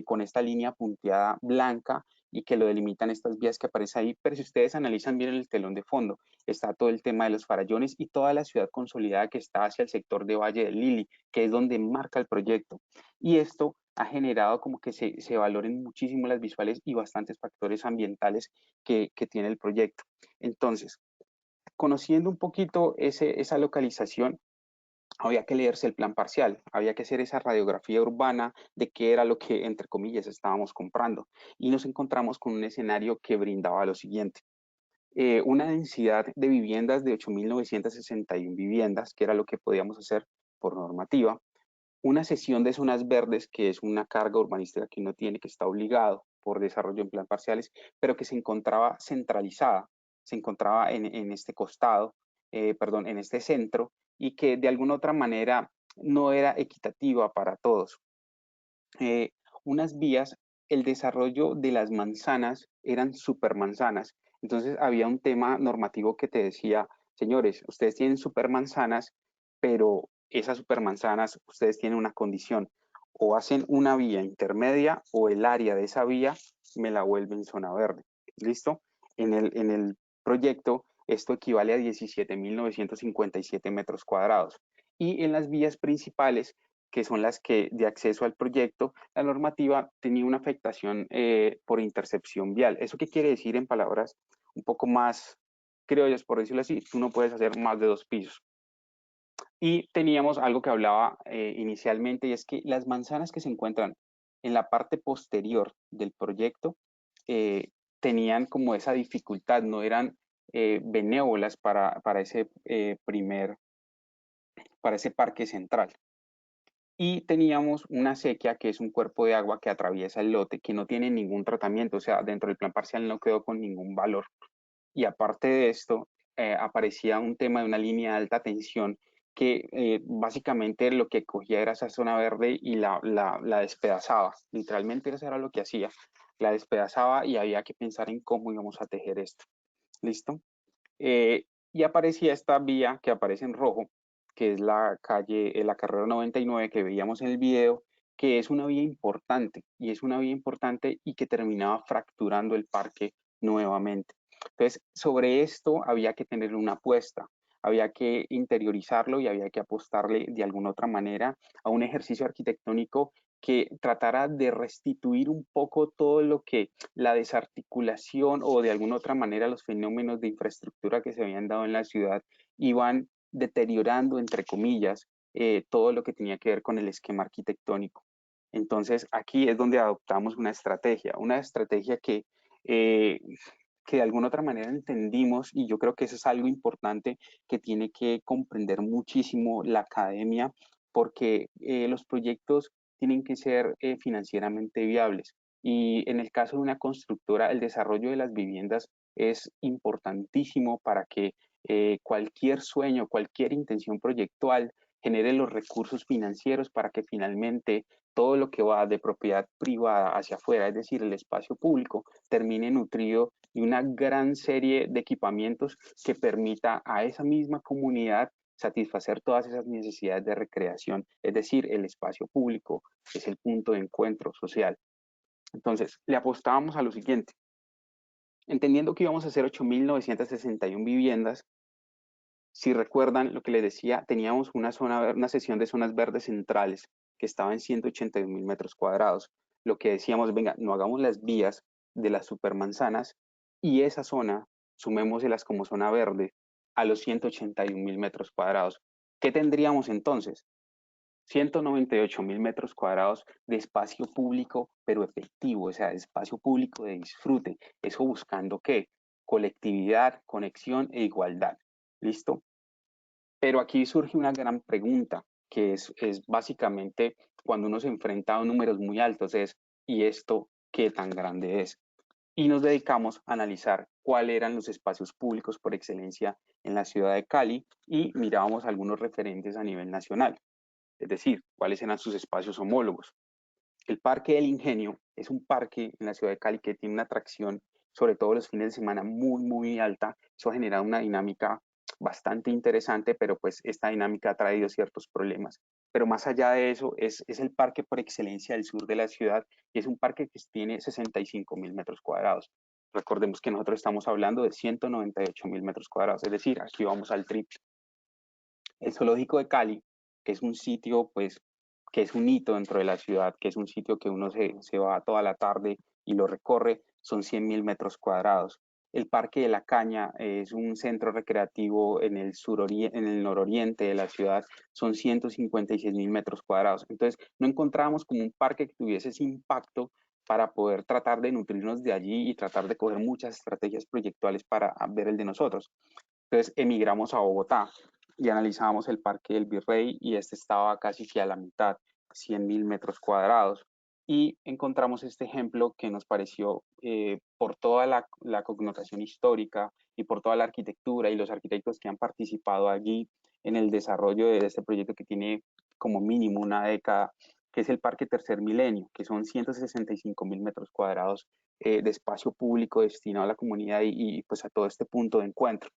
Speaker 2: con esta línea punteada blanca y que lo delimitan estas vías que aparecen ahí, pero si ustedes analizan bien el telón de fondo, está todo el tema de los farallones y toda la ciudad consolidada que está hacia el sector de Valle del Lili, que es donde marca el proyecto. Y esto ha generado como que se valoren muchísimo las visuales y bastantes factores ambientales que tiene el proyecto. Entonces, conociendo un poquito esa localización, había que leerse el plan parcial, había que hacer esa radiografía urbana de qué era lo que, entre comillas, estábamos comprando. Y nos encontramos con un escenario que brindaba lo siguiente. Una densidad de viviendas de 8.961 viviendas, que era lo que podíamos hacer por normativa, una cesión de zonas verdes, que es una carga urbanística que uno tiene, que está obligado por desarrollo en plan parciales, pero que se encontraba centralizada, se encontraba en este costado, perdón, en este centro, y que de alguna otra manera no era equitativa para todos. Eh, unas vías, el desarrollo de las manzanas eran supermanzanas, entonces había un tema normativo que te decía, señores, ustedes tienen supermanzanas, pero esas supermanzanas, ustedes tienen una condición, o hacen una vía intermedia o el área de esa vía me la vuelven zona verde. ¿Listo? En el proyecto esto equivale a 17.957 metros cuadrados. Y en las vías principales, que son las que de acceso al proyecto, la normativa tenía una afectación por intercepción vial. ¿Eso qué quiere decir en palabras un poco más criollas, por decirlo así? Tú no puedes hacer más de 2 pisos. Y teníamos algo que hablaba inicialmente, y es que las manzanas que se encuentran en la parte posterior del proyecto tenían como esa dificultad, no eran benévolas para ese para ese parque central. Y teníamos una sequía, que es un cuerpo de agua que atraviesa el lote, que no tiene ningún tratamiento, o sea, dentro del plan parcial no quedó con ningún valor. Y aparte de esto, aparecía un tema de una línea de alta tensión que básicamente lo que cogía era esa zona verde y la despedazaba. Literalmente eso era lo que hacía. La despedazaba y había que pensar en cómo íbamos a tejer esto. ¿Listo? Y aparecía esta vía que aparece en rojo, que es la calle, la carrera 99 que veíamos en el video, que es una vía importante, y es una vía importante y que terminaba fracturando el parque nuevamente. Entonces, sobre esto había que tener una apuesta, había que interiorizarlo y había que apostarle de alguna otra manera a un ejercicio arquitectónico que tratara de restituir un poco todo lo que la desarticulación o de alguna otra manera los fenómenos de infraestructura que se habían dado en la ciudad iban deteriorando, entre comillas, todo lo que tenía que ver con el esquema arquitectónico. Entonces, aquí es donde adoptamos una estrategia que de alguna otra manera entendimos, y yo creo que eso es algo importante que tiene que comprender muchísimo la academia, porque los proyectos tienen que ser financieramente viables. Y en el caso de una constructora, el desarrollo de las viviendas es importantísimo para que cualquier sueño, cualquier intención proyectual genere los recursos financieros para que finalmente todo lo que va de propiedad privada hacia afuera, es decir, el espacio público, termine nutrido de una gran serie de equipamientos que permita a esa misma comunidad satisfacer todas esas necesidades de recreación, es decir, el espacio público es el punto de encuentro social. Entonces, le apostábamos a lo siguiente. Entendiendo que íbamos a hacer 8.961 viviendas, si recuerdan lo que les decía, teníamos una sesión de zonas verdes centrales que estaba en 181.000 metros cuadrados. Lo que decíamos, venga, no hagamos las vías de las supermanzanas y esa zona, sumémoselas como zona verde a los 181.000 metros cuadrados. ¿Qué tendríamos entonces? 198.000 metros cuadrados de espacio público, pero efectivo, o sea, de espacio público de disfrute. Eso buscando ¿qué? Colectividad, conexión e igualdad. ¿Listo? Pero aquí surge una gran pregunta, que es básicamente cuando uno se enfrenta a números muy altos, ¿y esto qué tan grande es? Y nos dedicamos a analizar cuáles eran los espacios públicos por excelencia en la ciudad de Cali y mirábamos algunos referentes a nivel nacional, es decir, cuáles eran sus espacios homólogos. El Parque del Ingenio es un parque en la ciudad de Cali que tiene una atracción, sobre todo los fines de semana, muy alta. Eso ha generado una dinámica bastante interesante, pero pues esta dinámica ha traído ciertos problemas. Pero más allá de eso, es el parque por excelencia del sur de la ciudad y es un parque que tiene 65.000 metros cuadrados. Recordemos que nosotros estamos hablando de 198.000 metros cuadrados, es decir, aquí vamos al triple. El Zoológico de Cali, que es un sitio, pues, que es un hito dentro de la ciudad, que es un sitio que uno se va toda la tarde y lo recorre, son 100.000 metros cuadrados. El Parque de la Caña es un centro recreativo en el nororiente de la ciudad, son 156.000 metros cuadrados. Entonces, no encontrábamos como un parque que tuviese ese impacto para poder tratar de nutrirnos de allí y tratar de coger muchas estrategias proyectuales para ver el de nosotros. Entonces, emigramos a Bogotá y analizábamos el Parque del Virrey y este estaba casi que a la mitad, 100.000 metros cuadrados. Y encontramos este ejemplo que nos pareció, por toda la connotación histórica y por toda la arquitectura y los arquitectos que han participado allí en el desarrollo de este proyecto que tiene como mínimo una década, que es el Parque Tercer Milenio, que son 165.000 metros cuadrados de espacio público destinado a la comunidad y pues a todo este punto de encuentro.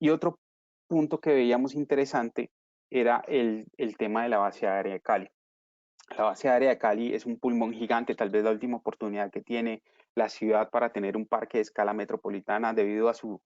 Speaker 2: Y otro punto que veíamos interesante era el tema de la base aérea de Cali. La base aérea de Cali es un pulmón gigante, tal vez la última oportunidad que tiene la ciudad para tener un parque de escala metropolitana debido a su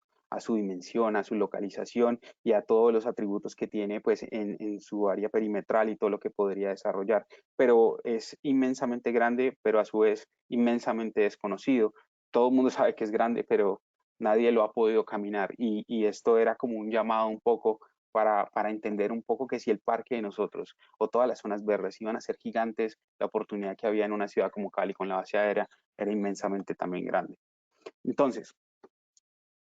Speaker 2: dimensión, a su localización y a todos los atributos que tiene pues, en su área perimetral y todo lo que podría desarrollar. Pero es inmensamente grande, pero a su vez inmensamente desconocido. Todo el mundo sabe que es grande, pero nadie lo ha podido caminar y esto era como un llamado un poco para entender un poco que si el parque de nosotros o todas las zonas verdes iban a ser gigantes, la oportunidad que había en una ciudad como Cali con la base aérea era inmensamente también grande. Entonces,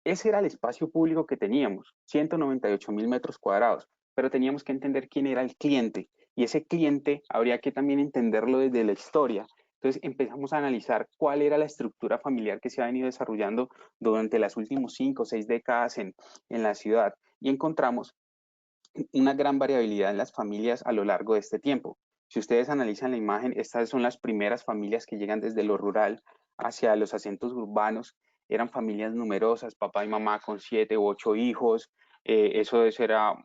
Speaker 2: ese era el espacio público que teníamos, 198.000 metros cuadrados, pero teníamos que entender quién era el cliente y ese cliente habría que también entenderlo desde la historia. Entonces empezamos a analizar cuál era la estructura familiar que se ha venido desarrollando durante las últimas 5 o 6 décadas en la ciudad y encontramos una gran variabilidad en las familias a lo largo de este tiempo. Si ustedes analizan la imagen, estas son las primeras familias que llegan desde lo rural hacia los acentos urbanos. Eran familias numerosas, papá y mamá con 7 u 8 hijos. Eso era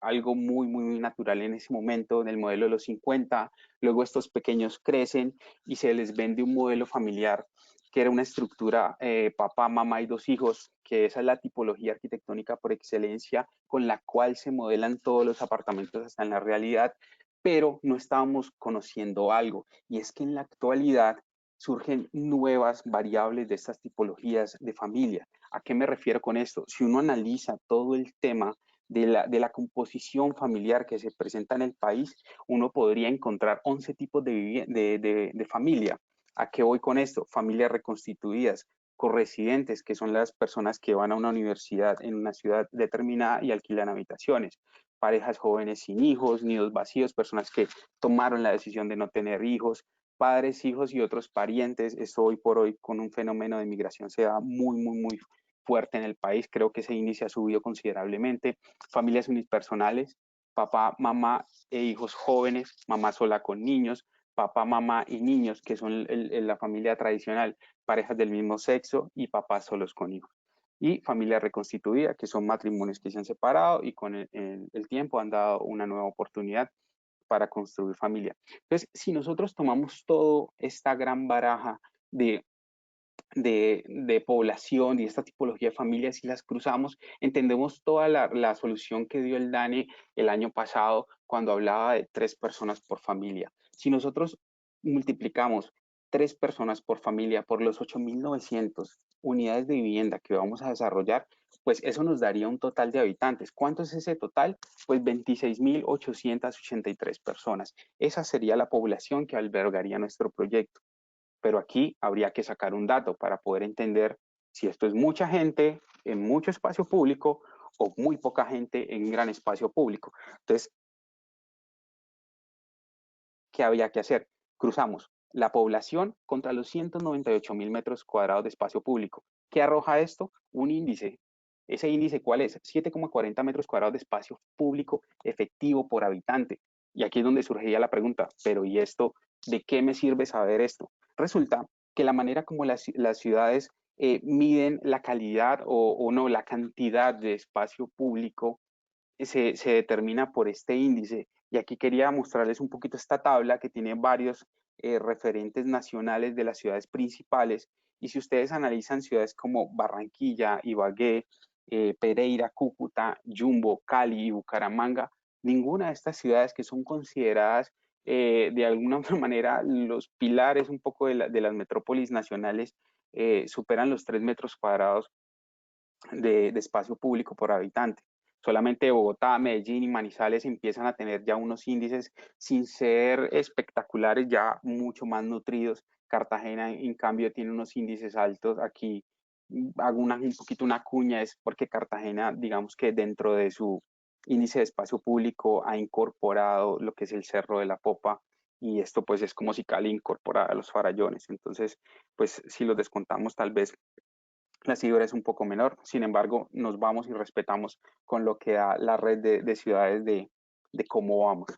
Speaker 2: algo muy natural en ese momento, en el modelo de los 50. Luego estos pequeños crecen y se les vende un modelo familiar que era una estructura papá, mamá y 2 hijos, que esa es la tipología arquitectónica por excelencia con la cual se modelan todos los apartamentos hasta en la realidad, pero no estábamos conociendo algo, y es que en la actualidad surgen nuevas variables de estas tipologías de familia. ¿A qué me refiero con esto? Si uno analiza todo el tema de la composición familiar que se presenta en el país, uno podría encontrar 11 tipos de familia. ¿A qué voy con esto? Familias reconstituidas, corresidentes, que son las personas que van a una universidad en una ciudad determinada y alquilan habitaciones, parejas jóvenes sin hijos, nidos vacíos, personas que tomaron la decisión de no tener hijos, padres, hijos y otros parientes. Esto hoy por hoy con un fenómeno de migración se da muy fuerte en el país. Creo que ese índice ha subido considerablemente. Familias unipersonales, papá, mamá e hijos jóvenes, mamá sola con niños, papá, mamá y niños, que son la familia tradicional, parejas del mismo sexo y papás solos con hijos. Y familia reconstituida, que son matrimonios que se han separado y con el tiempo han dado una nueva oportunidad para construir familia. Entonces, si nosotros tomamos toda esta gran baraja de población y esta tipología de familias y las cruzamos, entendemos toda la solución que dio el DANE el año pasado cuando hablaba de 3 personas por familia. Si nosotros multiplicamos 3 personas por familia por los 8.900 unidades de vivienda que vamos a desarrollar, pues eso nos daría un total de habitantes. ¿Cuánto es ese total? Pues 26.883 personas. Esa sería la población que albergaría nuestro proyecto. Pero aquí habría que sacar un dato para poder entender si esto es mucha gente en mucho espacio público o muy poca gente en un gran espacio público. Entonces, ¿qué había que hacer? Cruzamos la población contra los 198.000 metros cuadrados de espacio público. ¿Qué arroja esto? Un índice. ¿Ese índice cuál es? 7,40 metros cuadrados de espacio público efectivo por habitante. Y aquí es donde surgiría la pregunta, pero ¿y esto? ¿De qué me sirve saber esto? Resulta que la manera como las ciudades miden la calidad o no, la cantidad de espacio público se determina por este índice. Y aquí quería mostrarles un poquito esta tabla que tiene varios referentes nacionales de las ciudades principales. Y si ustedes analizan ciudades como Barranquilla, Ibagué, Pereira, Cúcuta, Jumbo, Cali y Bucaramanga, ninguna de estas ciudades que son consideradas de alguna otra manera los pilares un poco de las metrópolis nacionales superan los 3 metros cuadrados de espacio público por habitante. Solamente Bogotá, Medellín y Manizales empiezan a tener ya unos índices sin ser espectaculares, ya mucho más nutridos. Cartagena, en cambio, tiene unos índices altos. Aquí hago un poquito una cuña, es porque Cartagena, digamos que dentro de su índice de espacio público ha incorporado lo que es el Cerro de la Popa, y esto pues es como si Cali incorporara los Farallones. Entonces, pues si los descontamos, tal vez la cifra es un poco menor. Sin embargo, nos vamos y respetamos con lo que da la red de ciudades de cómo vamos.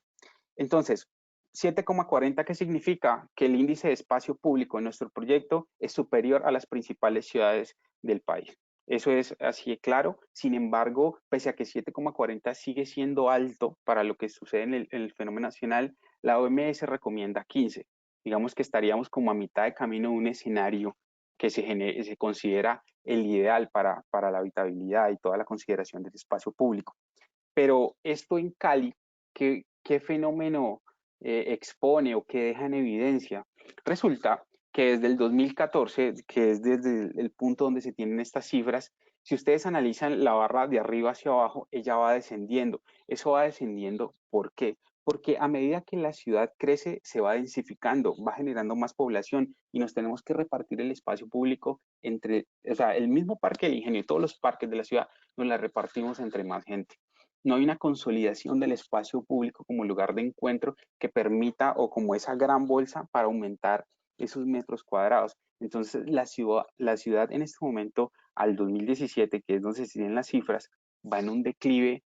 Speaker 2: Entonces, 7,40, ¿qué significa? Que el índice de espacio público en nuestro proyecto es superior a las principales ciudades del país. Eso es así de claro. Sin embargo, pese a que 7,40 sigue siendo alto para lo que sucede en el fenómeno nacional, la OMS recomienda 15. Digamos que estaríamos como a mitad de camino de un escenario que se considera el ideal para la habitabilidad y toda la consideración del espacio público. Pero esto en Cali, ¿qué fenómeno expone o qué deja en evidencia? Resulta que desde el 2014, que es desde el punto donde se tienen estas cifras, si ustedes analizan la barra de arriba hacia abajo, ella va descendiendo. Eso va descendiendo, ¿por qué? Porque a medida que la ciudad crece, se va densificando, va generando más población y nos tenemos que repartir el espacio público entre, o sea, el mismo parque del Ingenio y todos los parques de la ciudad nos la repartimos entre más gente. No hay una consolidación del espacio público como lugar de encuentro que permita o como esa gran bolsa para aumentar esos metros cuadrados. Entonces, la ciudad en este momento, al 2017, que es donde se tienen las cifras, va en un declive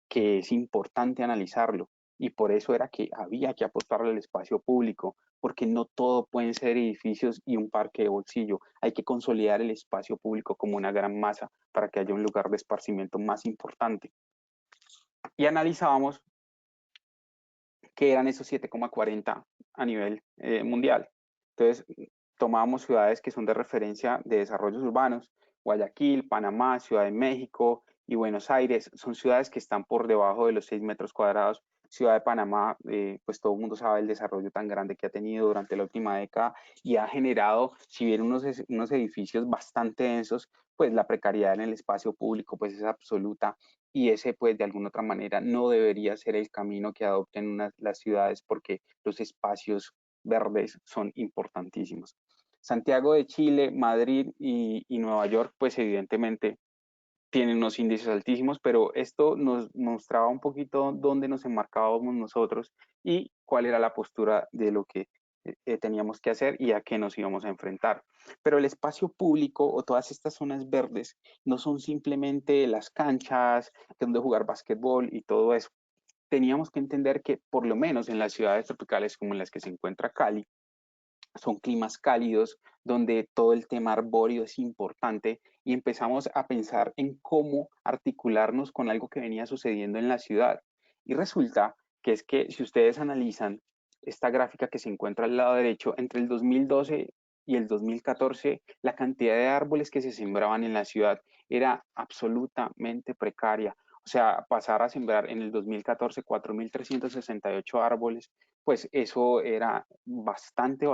Speaker 2: que es importante analizarlo. Y por eso era que había que apostar al espacio público, porque no todo pueden ser edificios y un parque de bolsillo. Hay que consolidar el espacio público como una gran masa para que haya un lugar de esparcimiento más importante. Y analizábamos qué eran esos 7,40 a nivel mundial. Entonces, tomábamos ciudades que son de referencia de desarrollos urbanos, Guayaquil, Panamá, Ciudad de México y Buenos Aires. Son ciudades que están por debajo de los 6 metros cuadrados Ciudad de Panamá, pues todo el mundo sabe el desarrollo tan grande que ha tenido durante la última década y ha generado, si bien unos edificios bastante densos, pues la precariedad en el espacio público pues es absoluta, y ese pues de alguna otra manera no debería ser el camino que adopten las ciudades, porque los espacios verdes son importantísimos. Santiago de Chile, Madrid y Nueva York pues evidentemente tienen unos índices altísimos, pero esto nos mostraba un poquito dónde nos enmarcábamos nosotros y cuál era la postura de lo que teníamos que hacer y a qué nos íbamos a enfrentar. Pero el espacio público o todas estas zonas verdes no son simplemente las canchas donde jugar básquetbol y todo eso. Teníamos que entender que por lo menos en las ciudades tropicales como en las que se encuentra Cali, son climas cálidos donde todo el tema arbóreo es importante, y empezamos a pensar en cómo articularnos con algo que venía sucediendo en la ciudad. Y resulta que es que si ustedes analizan esta gráfica que se encuentra al lado derecho, entre el 2012 y el 2014, la cantidad de árboles que se sembraban en la ciudad era absolutamente precaria. O sea, pasar a sembrar en el 2014 4.368 árboles, pues eso era bastante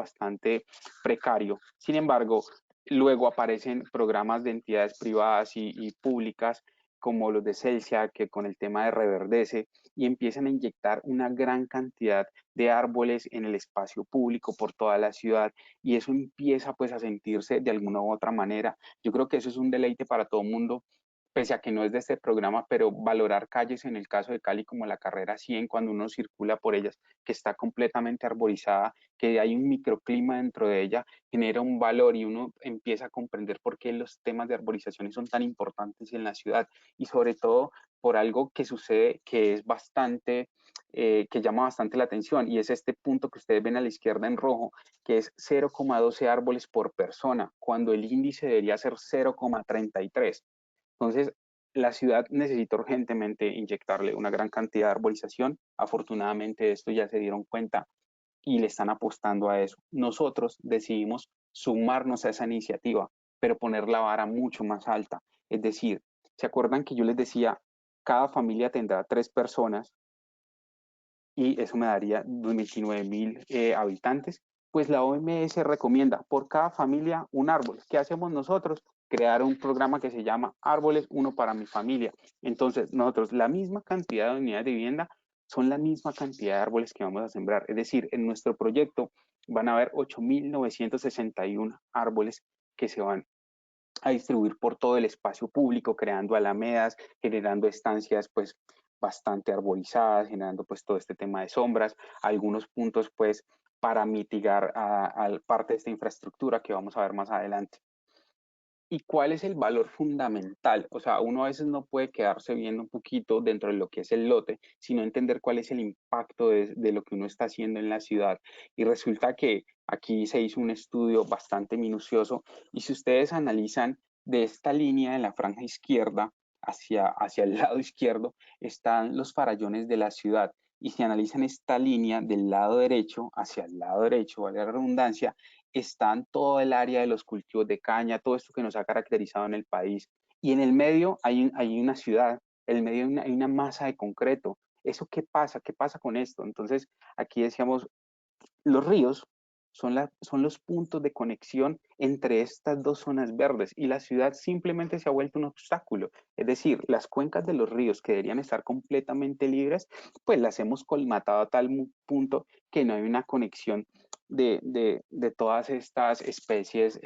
Speaker 2: precario. Sin embargo, luego aparecen programas de entidades privadas y públicas como los de Celsia, que con el tema de Reverdece, y empiezan a inyectar una gran cantidad de árboles en el espacio público por toda la ciudad, y eso empieza pues a sentirse de alguna u otra manera. Yo creo que eso es un deleite para todo el mundo, pese a que no es de este programa, pero valorar calles en el caso de Cali como la carrera 100, cuando uno circula por ellas, que está completamente arborizada, que hay un microclima dentro de ella, genera un valor, y uno empieza a comprender por qué los temas de arborización son tan importantes en la ciudad, y sobre todo por algo que sucede que es bastante, que llama bastante la atención, y es este punto que ustedes ven a la izquierda en rojo, que es 0,12 árboles por persona, cuando el índice debería ser 0,33. Entonces, la ciudad necesita urgentemente inyectarle una gran cantidad de arborización. Afortunadamente, de esto ya se dieron cuenta y le están apostando a eso. Nosotros decidimos sumarnos a esa iniciativa, pero poner la vara mucho más alta. Es decir, ¿se acuerdan que yo les decía, cada familia tendrá 3 personas y eso me daría 29.000 habitantes? Pues la OMS recomienda por cada familia un árbol. ¿Qué hacemos nosotros? Crear un programa que se llama Árboles, uno para mi familia. Entonces, nosotros la misma cantidad de unidades de vivienda son la misma cantidad de árboles que vamos a sembrar. Es decir, en nuestro proyecto van a haber 8.961 árboles que se van a distribuir por todo el espacio público, creando alamedas, generando estancias pues bastante arborizadas, generando pues todo este tema de sombras, algunos puntos pues para mitigar a parte de esta infraestructura que vamos a ver más adelante. ¿Y cuál es el valor fundamental? O sea, uno a veces no puede quedarse viendo un poquito dentro de lo que es el lote, sino entender cuál es el impacto de lo que uno está haciendo en la ciudad. Y resulta que aquí se hizo un estudio bastante minucioso, y si ustedes analizan de esta línea en la franja izquierda hacia el lado izquierdo, están los farallones de la ciudad. Y si analizan esta línea del lado derecho hacia el lado derecho, vale la redundancia, están todo el área de los cultivos de caña, todo esto que nos ha caracterizado en el país. Y en el medio hay una ciudad, en el medio hay una masa de concreto. ¿Eso qué pasa? ¿Qué pasa con esto? Entonces, aquí decíamos, los ríos son los puntos de conexión entre estas dos zonas verdes, y la ciudad simplemente se ha vuelto un obstáculo. Es decir, las cuencas de los ríos que deberían estar completamente libres, pues las hemos colmatado a tal punto que no hay una conexión de todas estas especies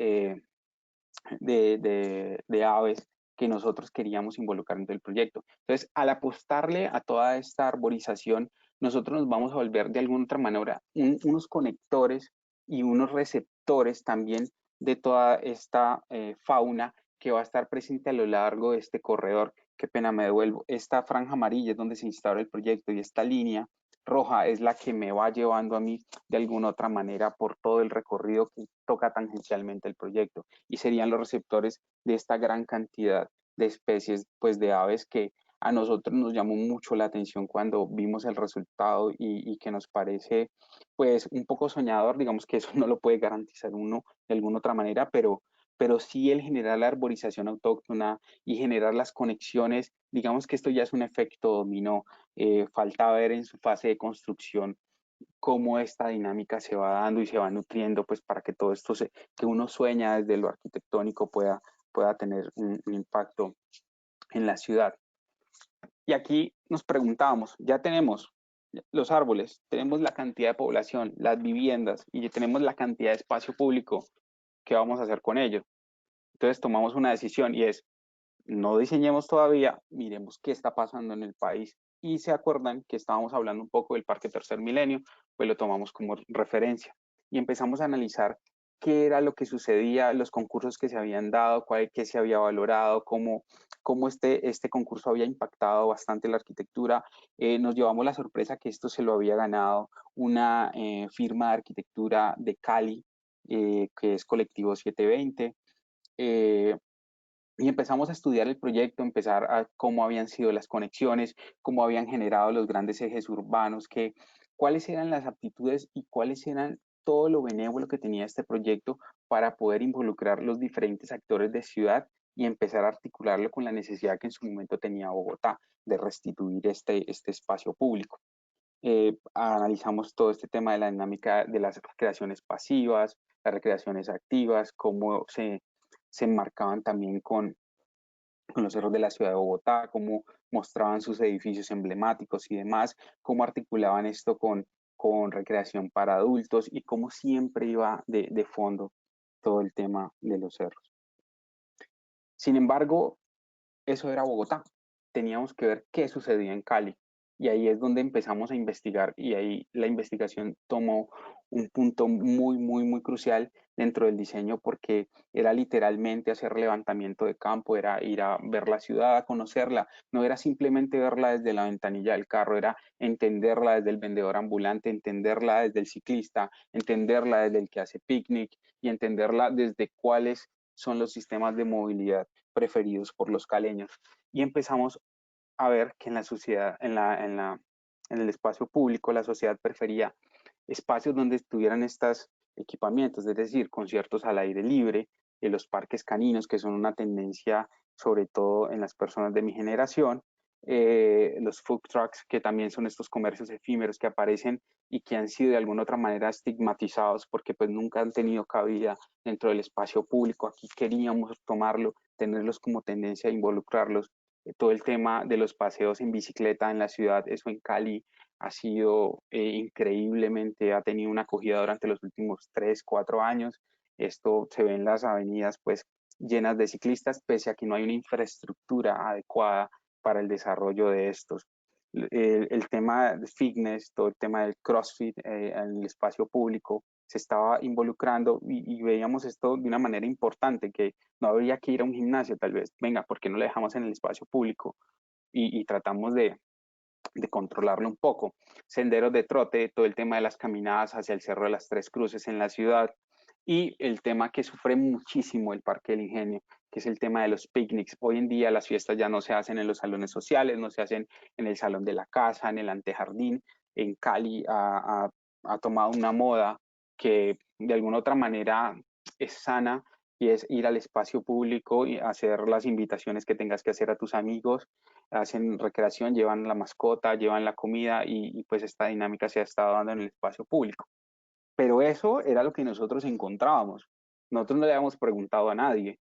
Speaker 2: de aves que nosotros queríamos involucrar en el proyecto. Entonces, al apostarle a toda esta arborización, nosotros nos vamos a volver de alguna otra manera unos conectores y unos receptores también de toda esta fauna que va a estar presente a lo largo de este corredor. Qué pena, me devuelvo. Esta franja amarilla es donde se instaura el proyecto, y esta línea roja es la que me va llevando a mí de alguna otra manera por todo el recorrido que toca tangencialmente el proyecto, y serían los receptores de esta gran cantidad de especies pues de aves que a nosotros nos llamó mucho la atención cuando vimos el resultado, y que nos parece pues un poco soñador. Digamos que eso no lo puede garantizar uno de alguna otra manera, pero pero sí el generar la arborización autóctona y generar las conexiones, digamos que esto ya es un efecto dominó. Falta ver en su fase de construcción cómo esta dinámica se va dando y se va nutriendo, pues para que todo esto que uno sueña desde lo arquitectónico pueda tener un impacto en la ciudad. Y aquí nos preguntábamos, ya tenemos los árboles, tenemos la cantidad de población, las viviendas y ya tenemos la cantidad de espacio público, ¿qué vamos a hacer con ello? Entonces tomamos una decisión y es, no diseñemos todavía, miremos qué está pasando en el país. Y se acuerdan que estábamos hablando un poco del Parque Tercer Milenio, pues lo tomamos como referencia y empezamos a analizar qué era lo que sucedía, los concursos que se habían dado, qué se había valorado, cómo este concurso había impactado bastante la arquitectura. Nos llevamos la sorpresa que esto se lo había ganado una firma de arquitectura de Cali, que es Colectivo 720. Y empezamos a estudiar el proyecto, empezar a cómo habían sido las conexiones, cómo habían generado los grandes ejes urbanos, cuáles eran las aptitudes y cuáles eran todo lo benévolo que tenía este proyecto para poder involucrar los diferentes actores de ciudad y empezar a articularlo con la necesidad que en su momento tenía Bogotá de restituir este espacio público. Analizamos todo este tema de la dinámica de las recreaciones pasivas, las recreaciones activas, cómo se enmarcaban también con los cerros de la ciudad de Bogotá, cómo mostraban sus edificios emblemáticos y demás, cómo articulaban esto con recreación para adultos y cómo siempre iba de fondo todo el tema de los cerros. Sin embargo, eso era Bogotá. Teníamos que ver qué sucedía en Cali. Y ahí es donde empezamos a investigar y ahí la investigación tomó un punto muy, muy, muy crucial dentro del diseño porque era literalmente hacer levantamiento de campo, era ir a ver la ciudad, a conocerla. No era simplemente verla desde la ventanilla del carro, era entenderla desde el vendedor ambulante, entenderla desde el ciclista, entenderla desde el que hace picnic y entenderla desde cuáles son los sistemas de movilidad preferidos por los caleños. Y empezamos a ver que en la sociedad, en el espacio público, la sociedad prefería espacios donde estuvieran estos equipamientos, es decir, conciertos al aire libre, los parques caninos, que son una tendencia sobre todo en las personas de mi generación, los food trucks, que también son estos comercios efímeros que aparecen y que han sido de alguna otra manera estigmatizados porque pues nunca han tenido cabida dentro del espacio público. Aquí queríamos tomarlo, tenerlos como tendencia a involucrarlos. Todo el tema de los paseos en bicicleta en la ciudad, eso en Cali ha sido increíblemente, ha tenido una acogida durante los últimos 3, 4 años. Esto se ve en las avenidas pues llenas de ciclistas, pese a que no hay una infraestructura adecuada para el desarrollo de estos. El tema de fitness, todo el tema del CrossFit en el espacio público se estaba involucrando y veíamos esto de una manera importante, que no habría que ir a un gimnasio tal vez, venga, ¿por qué no lo dejamos en el espacio público? Y tratamos de controlarlo un poco. Senderos de trote, todo el tema de las caminadas hacia el Cerro de las Tres Cruces en la ciudad y el tema que sufre muchísimo el Parque del Ingenio, que es el tema de los picnics. Hoy en día las fiestas ya no se hacen en los salones sociales, no se hacen en el salón de la casa, en el antejardín. En Cali ha tomado una moda que de alguna otra manera es sana y es ir al espacio público y hacer las invitaciones que tengas que hacer a tus amigos, hacen recreación, llevan la mascota, llevan la comida y pues esta dinámica se ha estado dando en el espacio público. Pero eso era lo que nosotros encontrábamos. Nosotros no le habíamos preguntado a nadie.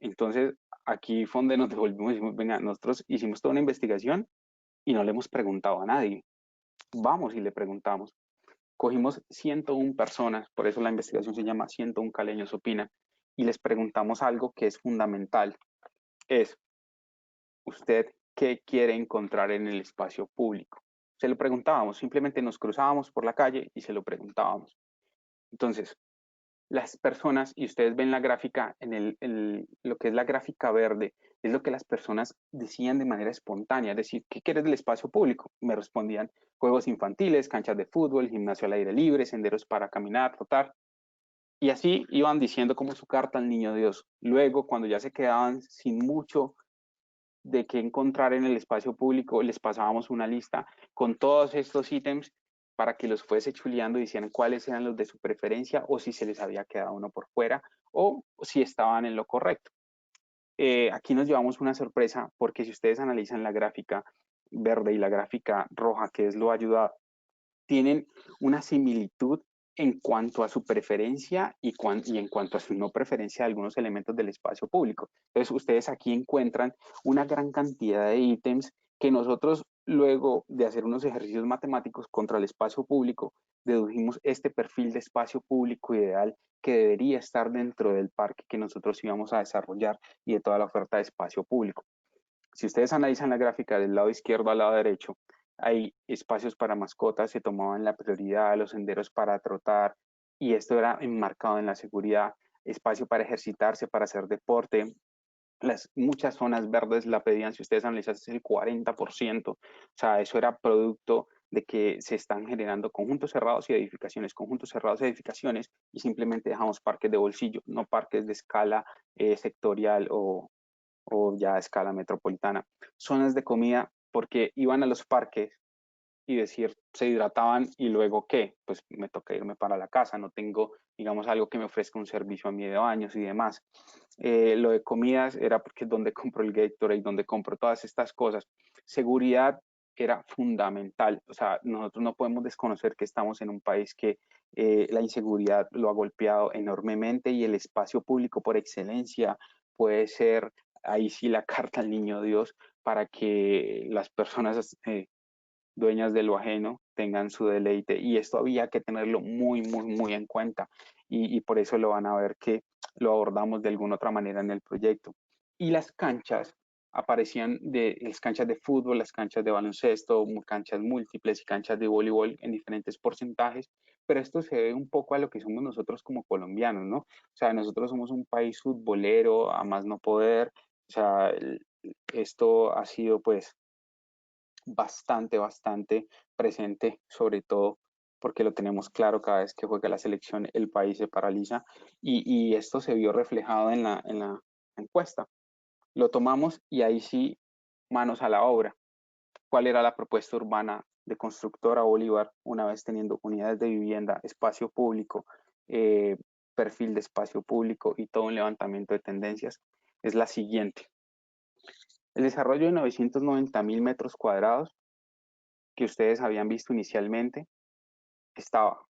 Speaker 2: Entonces, aquí fue donde nos devolvimos y dijimos, venga, nosotros hicimos toda una investigación y no le hemos preguntado a nadie. Vamos y le preguntamos. Cogimos 101 personas, por eso la investigación se llama 101 caleños opinan, y les preguntamos algo que es fundamental. Es, ¿usted qué quiere encontrar en el espacio público? Se lo preguntábamos, simplemente nos cruzábamos por la calle y se lo preguntábamos. Entonces, las personas, y ustedes ven la gráfica, lo que es la gráfica verde, es lo que las personas decían de manera espontánea, es decir, ¿qué quieres del espacio público? Me respondían juegos infantiles, canchas de fútbol, gimnasio al aire libre, senderos para caminar, trotar. Y así iban diciendo como su carta al niño Dios. Luego, cuando ya se quedaban sin mucho de qué encontrar en el espacio público, les pasábamos una lista con todos estos ítems para que los fuese chuleando y decían cuáles eran los de su preferencia o si se les había quedado uno por fuera o si estaban en lo correcto. Aquí nos llevamos una sorpresa porque si ustedes analizan la gráfica verde y la gráfica roja, que es lo ayudado, tienen una similitud en cuanto a su preferencia y en cuanto a su no preferencia de algunos elementos del espacio público. Entonces, ustedes aquí encuentran una gran cantidad de ítems que nosotros, luego de hacer unos ejercicios matemáticos contra el espacio público, dedujimos este perfil de espacio público ideal que debería estar dentro del parque que nosotros íbamos a desarrollar y de toda la oferta de espacio público. Si ustedes analizan la gráfica del lado izquierdo al lado derecho, hay espacios para mascotas, se tomaban la prioridad, los senderos para trotar, y esto era enmarcado en la seguridad, espacio para ejercitarse, para hacer deporte. Muchas zonas verdes la pedían, si ustedes analizan, es el 40%, o sea, eso era producto de que se están generando conjuntos cerrados y edificaciones, conjuntos cerrados y edificaciones, y simplemente dejamos parques de bolsillo, no parques de escala sectorial o ya a escala metropolitana. Zonas de comida, porque iban a los parques y decir, se hidrataban y luego ¿qué? Pues me toca irme para la casa, no tengo, digamos, algo que me ofrezca un servicio a mí de baños y demás. Lo de comidas era porque es donde compro el Gatorade, donde compro todas estas cosas. Seguridad era fundamental, o sea, nosotros no podemos desconocer que estamos en un país que la inseguridad lo ha golpeado enormemente y el espacio público por excelencia puede ser ahí sí la carta al niño Dios para que las personas dueñas de lo ajeno tengan su deleite. Y esto había que tenerlo muy, muy, muy en cuenta. Y por eso lo van a ver que lo abordamos de alguna otra manera en el proyecto. Y las canchas aparecían de las canchas de fútbol, las canchas de baloncesto, canchas múltiples y canchas de voleibol en diferentes porcentajes, pero esto se debe un poco a lo que somos nosotros como colombianos, ¿no? O sea, nosotros somos un país futbolero, a más no poder, o sea, esto ha sido pues bastante presente, sobre todo porque lo tenemos claro cada vez que juega la selección, el país se paraliza y esto se vio reflejado en la encuesta. Lo tomamos y ahí sí, manos a la obra. ¿Cuál era la propuesta urbana de Constructora Bolívar una vez teniendo unidades de vivienda, espacio público, perfil de espacio público y todo un levantamiento de tendencias? Es la siguiente. El desarrollo de 990.000 metros cuadrados que ustedes habían visto inicialmente estaba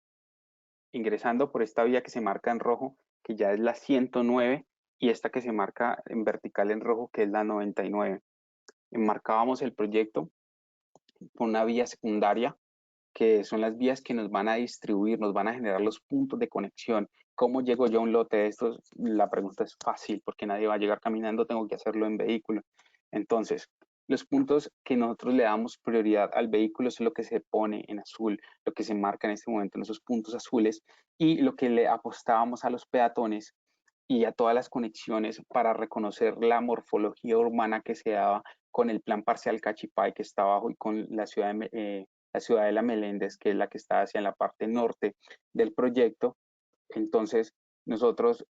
Speaker 2: ingresando por esta vía que se marca en rojo, que ya es la 109, y esta que se marca en vertical en rojo, que es la 99. Enmarcábamos el proyecto con una vía secundaria, que son las vías que nos van a distribuir, nos van a generar los puntos de conexión. ¿Cómo llego yo a un lote de estos? La pregunta es fácil, porque nadie va a llegar caminando, tengo que hacerlo en vehículo. Entonces, los puntos que nosotros le damos prioridad al vehículo es lo que se pone en azul, lo que se marca en este momento en esos puntos azules, y lo que le apostábamos a los peatones y a todas las conexiones para reconocer la morfología urbana que se daba con el plan parcial Cachipay que está abajo y con la Ciudadela Meléndez, que es la que está hacia la parte norte del proyecto. Entonces, nosotros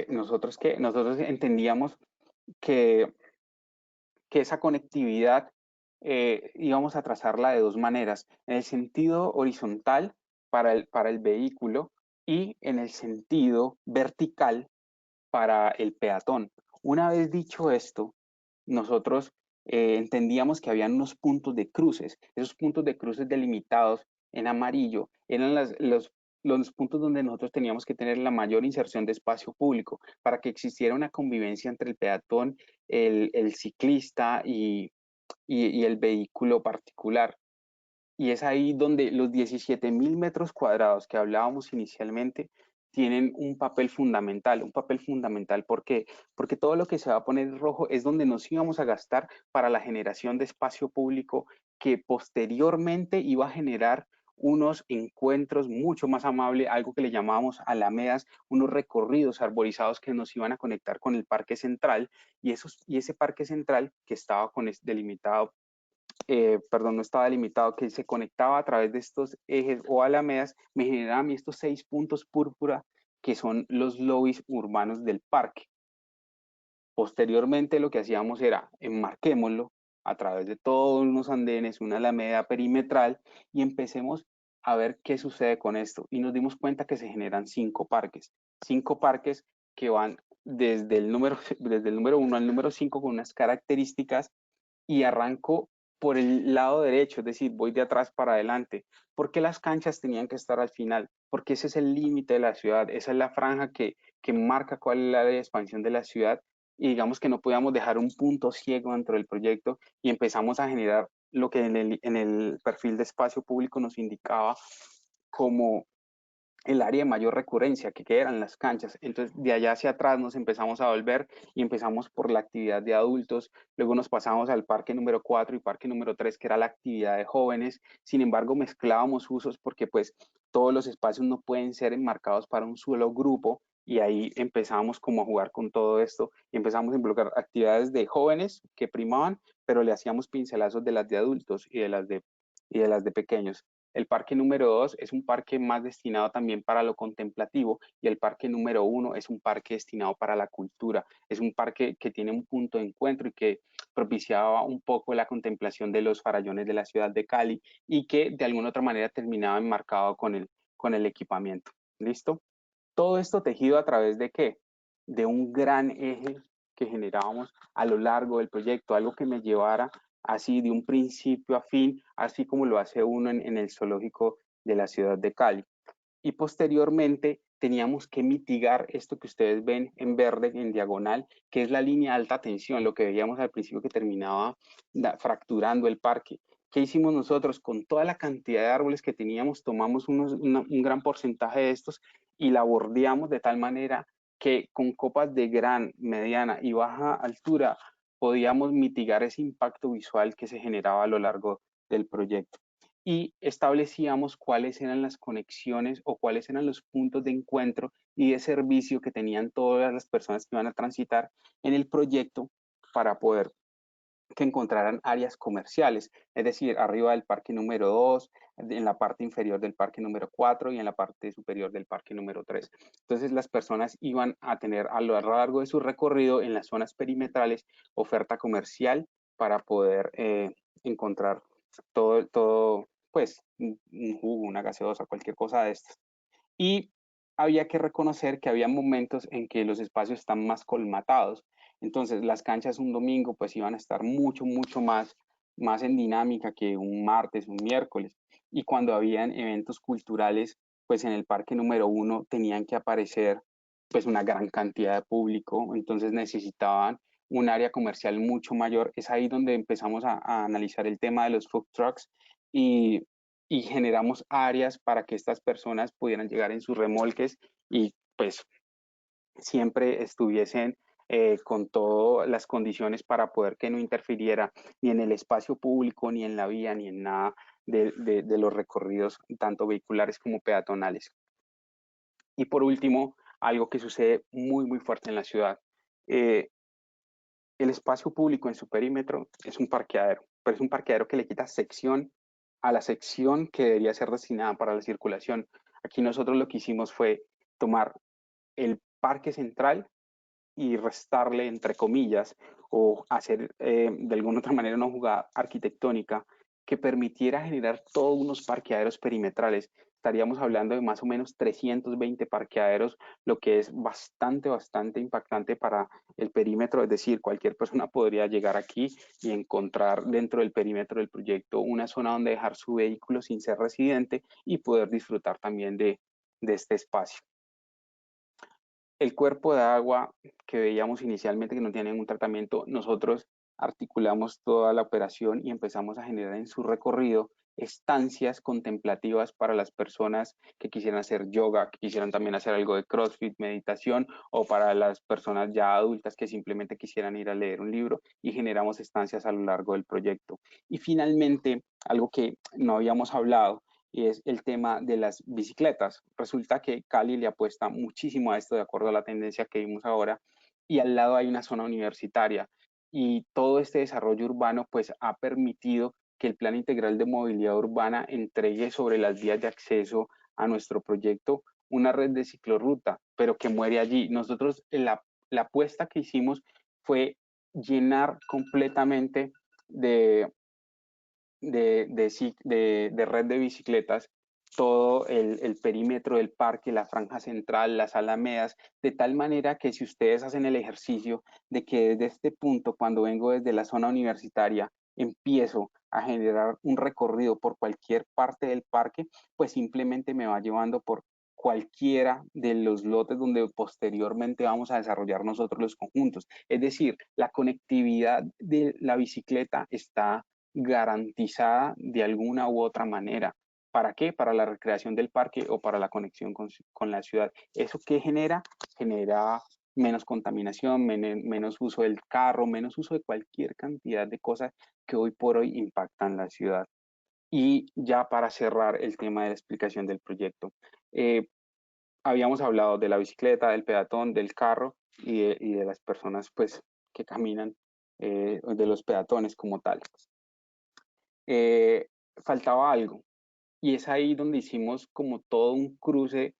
Speaker 2: nosotros entendíamos que esa conectividad íbamos a trazarla de dos maneras, en el sentido horizontal para el vehículo y en el sentido vertical para el peatón. Una vez dicho esto, nosotros entendíamos que habían unos puntos de cruces. Esos puntos de cruces delimitados en amarillo eran los puntos donde nosotros teníamos que tener la mayor inserción de espacio público para que existiera una convivencia entre el peatón, el ciclista y el vehículo particular. Y es ahí donde los 17.000 metros cuadrados que hablábamos inicialmente tienen un papel fundamental. Un papel fundamental, ¿por qué? Porque todo lo que se va a poner en rojo es donde nos íbamos a gastar para la generación de espacio público que posteriormente iba a generar unos encuentros mucho más amables, algo que le llamábamos alamedas, unos recorridos arborizados que nos iban a conectar con el parque central y ese parque central que estaba delimitado no estaba delimitado, que se conectaba a través de estos ejes o alamedas, me generaban a mí estos 6 puntos púrpura que son los lobbies urbanos del parque. Posteriormente lo que hacíamos era enmarquémoslo a través de todos unos andenes, una alameda perimetral, y empecemos a ver qué sucede con esto. Y nos dimos cuenta que se generan 5 parques que van desde el número 1 al número 5 con unas características, y arranco por el lado derecho, es decir, voy de atrás para adelante. ¿Por qué las canchas tenían que estar al final? Porque ese es el límite de la ciudad, esa es la franja que marca cuál es la área de expansión de la ciudad, y digamos que no podíamos dejar un punto ciego dentro del proyecto, y empezamos a generar lo que en el perfil de espacio público nos indicaba como el área de mayor recurrencia, que eran las canchas. Entonces, de allá hacia atrás nos empezamos a volver y empezamos por la actividad de adultos, luego nos pasamos al parque número 4 y parque número 3, que era la actividad de jóvenes. Sin embargo, mezclábamos usos porque pues todos los espacios no pueden ser enmarcados para un solo grupo, y ahí empezamos como a jugar con todo esto y empezamos a involucrar actividades de jóvenes que primaban, pero le hacíamos pincelazos de las de adultos y de las de pequeños. El parque número 2 es un parque más destinado también para lo contemplativo, y el parque número 1 es un parque destinado para la cultura. Es un parque que tiene un punto de encuentro y que propiciaba un poco la contemplación de los farallones de la ciudad de Cali, y que de alguna otra manera terminaba enmarcado con el equipamiento. ¿Listo? Todo esto tejido a través de ¿qué? De un gran eje que generábamos a lo largo del proyecto, algo que me llevara así de un principio a fin, así como lo hace uno en el zoológico de la ciudad de Cali. Y posteriormente teníamos que mitigar esto que ustedes ven en verde, en diagonal, que es la línea de alta tensión, lo que veíamos al principio que terminaba fracturando el parque. ¿Qué hicimos nosotros? Con toda la cantidad de árboles que teníamos, tomamos un gran porcentaje de estos y la bordeamos de tal manera que con copas de gran, mediana y baja altura podíamos mitigar ese impacto visual que se generaba a lo largo del proyecto. Y establecíamos cuáles eran las conexiones o cuáles eran los puntos de encuentro y de servicio que tenían todas las personas que iban a transitar en el proyecto, para poder que encontraran áreas comerciales, es decir, arriba del parque número 2, en la parte inferior del parque número 4 y en la parte superior del parque número 3. Entonces las personas iban a tener a lo largo de su recorrido en las zonas perimetrales oferta comercial para poder encontrar todo, pues un jugo, una gaseosa, cualquier cosa de estas. Y había que reconocer que había momentos en que los espacios están más colmatados. Entonces, las canchas un domingo pues iban a estar mucho más en dinámica que un martes, un miércoles. Y cuando habían eventos culturales, pues en el parque número 1 tenían que aparecer pues una gran cantidad de público, entonces necesitaban un área comercial mucho mayor. Es ahí donde empezamos a analizar el tema de los food trucks, y generamos áreas para que estas personas pudieran llegar en sus remolques y pues siempre estuviesen con todas las condiciones para poder que no interfiriera ni en el espacio público, ni en la vía, ni en nada de los recorridos, tanto vehiculares como peatonales. Y por último, algo que sucede muy fuerte en la ciudad. El espacio público en su perímetro es un parqueadero, pero es un parqueadero que le quita sección a la sección que debería ser destinada para la circulación. Aquí nosotros lo que hicimos fue tomar el parque central y restarle, entre comillas, o hacer de alguna otra manera una jugada arquitectónica que permitiera generar todos unos parqueaderos perimetrales. Estaríamos hablando de más o menos 320 parqueaderos, lo que es bastante impactante para el perímetro, es decir, cualquier persona podría llegar aquí y encontrar dentro del perímetro del proyecto una zona donde dejar su vehículo sin ser residente y poder disfrutar también de este espacio. El cuerpo de agua que veíamos inicialmente, que no tenía ningún tratamiento, nosotros articulamos toda la operación y empezamos a generar en su recorrido estancias contemplativas para las personas que quisieran hacer yoga, que quisieran también hacer algo de CrossFit, meditación, o para las personas ya adultas que simplemente quisieran ir a leer un libro, y generamos estancias a lo largo del proyecto. Y finalmente, algo que no habíamos hablado, y es el tema de las bicicletas. Resulta que Cali le apuesta muchísimo a esto, de acuerdo a la tendencia que vimos ahora, y al lado hay una zona universitaria, y todo este desarrollo urbano pues ha permitido que el Plan Integral de Movilidad Urbana entregue sobre las vías de acceso a nuestro proyecto una red de ciclorruta, pero que muere allí. Nosotros la apuesta que hicimos fue llenar completamente de red de bicicletas todo el perímetro del parque, la franja central, las alamedas, de tal manera que si ustedes hacen el ejercicio de que desde este punto, cuando vengo desde la zona universitaria, empiezo a generar un recorrido por cualquier parte del parque, pues simplemente me va llevando por cualquiera de los lotes donde posteriormente vamos a desarrollar nosotros los conjuntos. Es decir, la conectividad de la bicicleta está garantizada de alguna u otra manera. ¿Para qué? Para la recreación del parque o para la conexión con la ciudad. ¿Eso qué genera? Genera menos contaminación, menos uso del carro, menos uso de cualquier cantidad de cosas que hoy por hoy impactan la ciudad. Y ya para cerrar el tema de la explicación del proyecto, habíamos hablado de la bicicleta, del peatón, del carro y de las personas pues, que caminan, de los peatones como tal. Faltaba algo, y es ahí donde hicimos como todo un cruce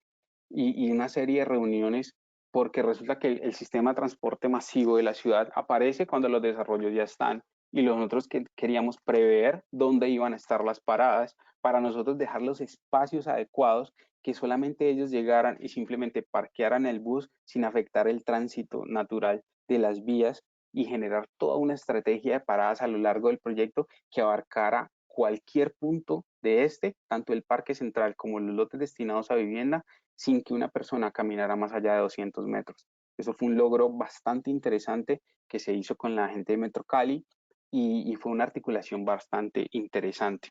Speaker 2: y una serie de reuniones, porque resulta que el sistema de transporte masivo de la ciudad aparece cuando los desarrollos ya están, y nosotros que queríamos prever dónde iban a estar las paradas para nosotros dejar los espacios adecuados, que solamente ellos llegaran y simplemente parquearan el bus sin afectar el tránsito natural de las vías, y generar toda una estrategia de paradas a lo largo del proyecto que abarcara cualquier punto de tanto el parque central como los lotes destinados a vivienda, sin que una persona caminara más allá de 200 metros. Eso fue un logro bastante interesante que se hizo con la gente de Metro Cali, y fue una articulación bastante interesante.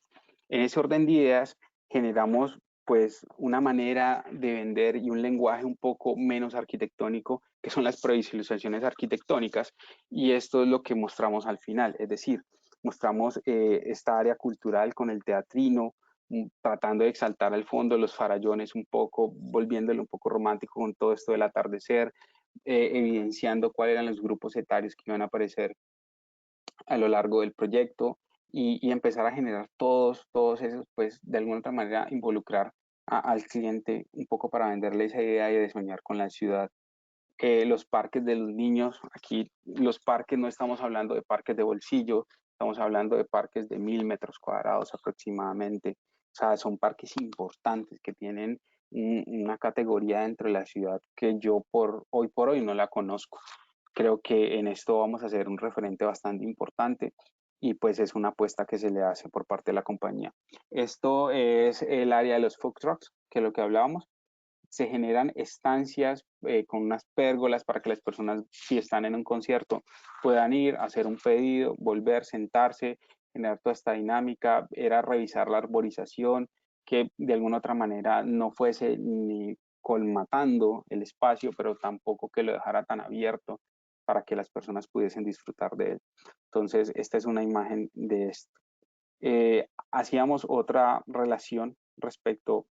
Speaker 2: En ese orden de ideas generamos pues una manera de vender y un lenguaje un poco menos arquitectónico, que son las previsualizaciones arquitectónicas, y esto es lo que mostramos al final, es decir, mostramos esta área cultural con el teatrino, tratando de exaltar al fondo los farallones un poco, volviéndolo un poco romántico con todo esto del atardecer, evidenciando cuáles eran los grupos etarios que iban a aparecer a lo largo del proyecto, y empezar a generar todos esos, pues de alguna otra manera involucrar al cliente un poco para venderle esa idea y de soñar con la ciudad. Los parques de los niños, aquí los parques no estamos hablando de parques de bolsillo, estamos hablando de parques de 1000 metros cuadrados aproximadamente. O sea, son parques importantes que tienen una categoría dentro de la ciudad que yo hoy por hoy no la conozco. Creo que en esto vamos a hacer un referente bastante importante, y pues es una apuesta que se le hace por parte de la compañía. Esto es el área de los food trucks, que es lo que hablábamos. Se generan estancias con unas pérgolas para que las personas, si están en un concierto, puedan ir, hacer un pedido, volver, sentarse, generar toda esta dinámica. Era revisar la arborización, que de alguna otra manera no fuese ni colmatando el espacio, pero tampoco que lo dejara tan abierto para que las personas pudiesen disfrutar de él. Entonces, esta es una imagen de esto. Hacíamos otra relación respecto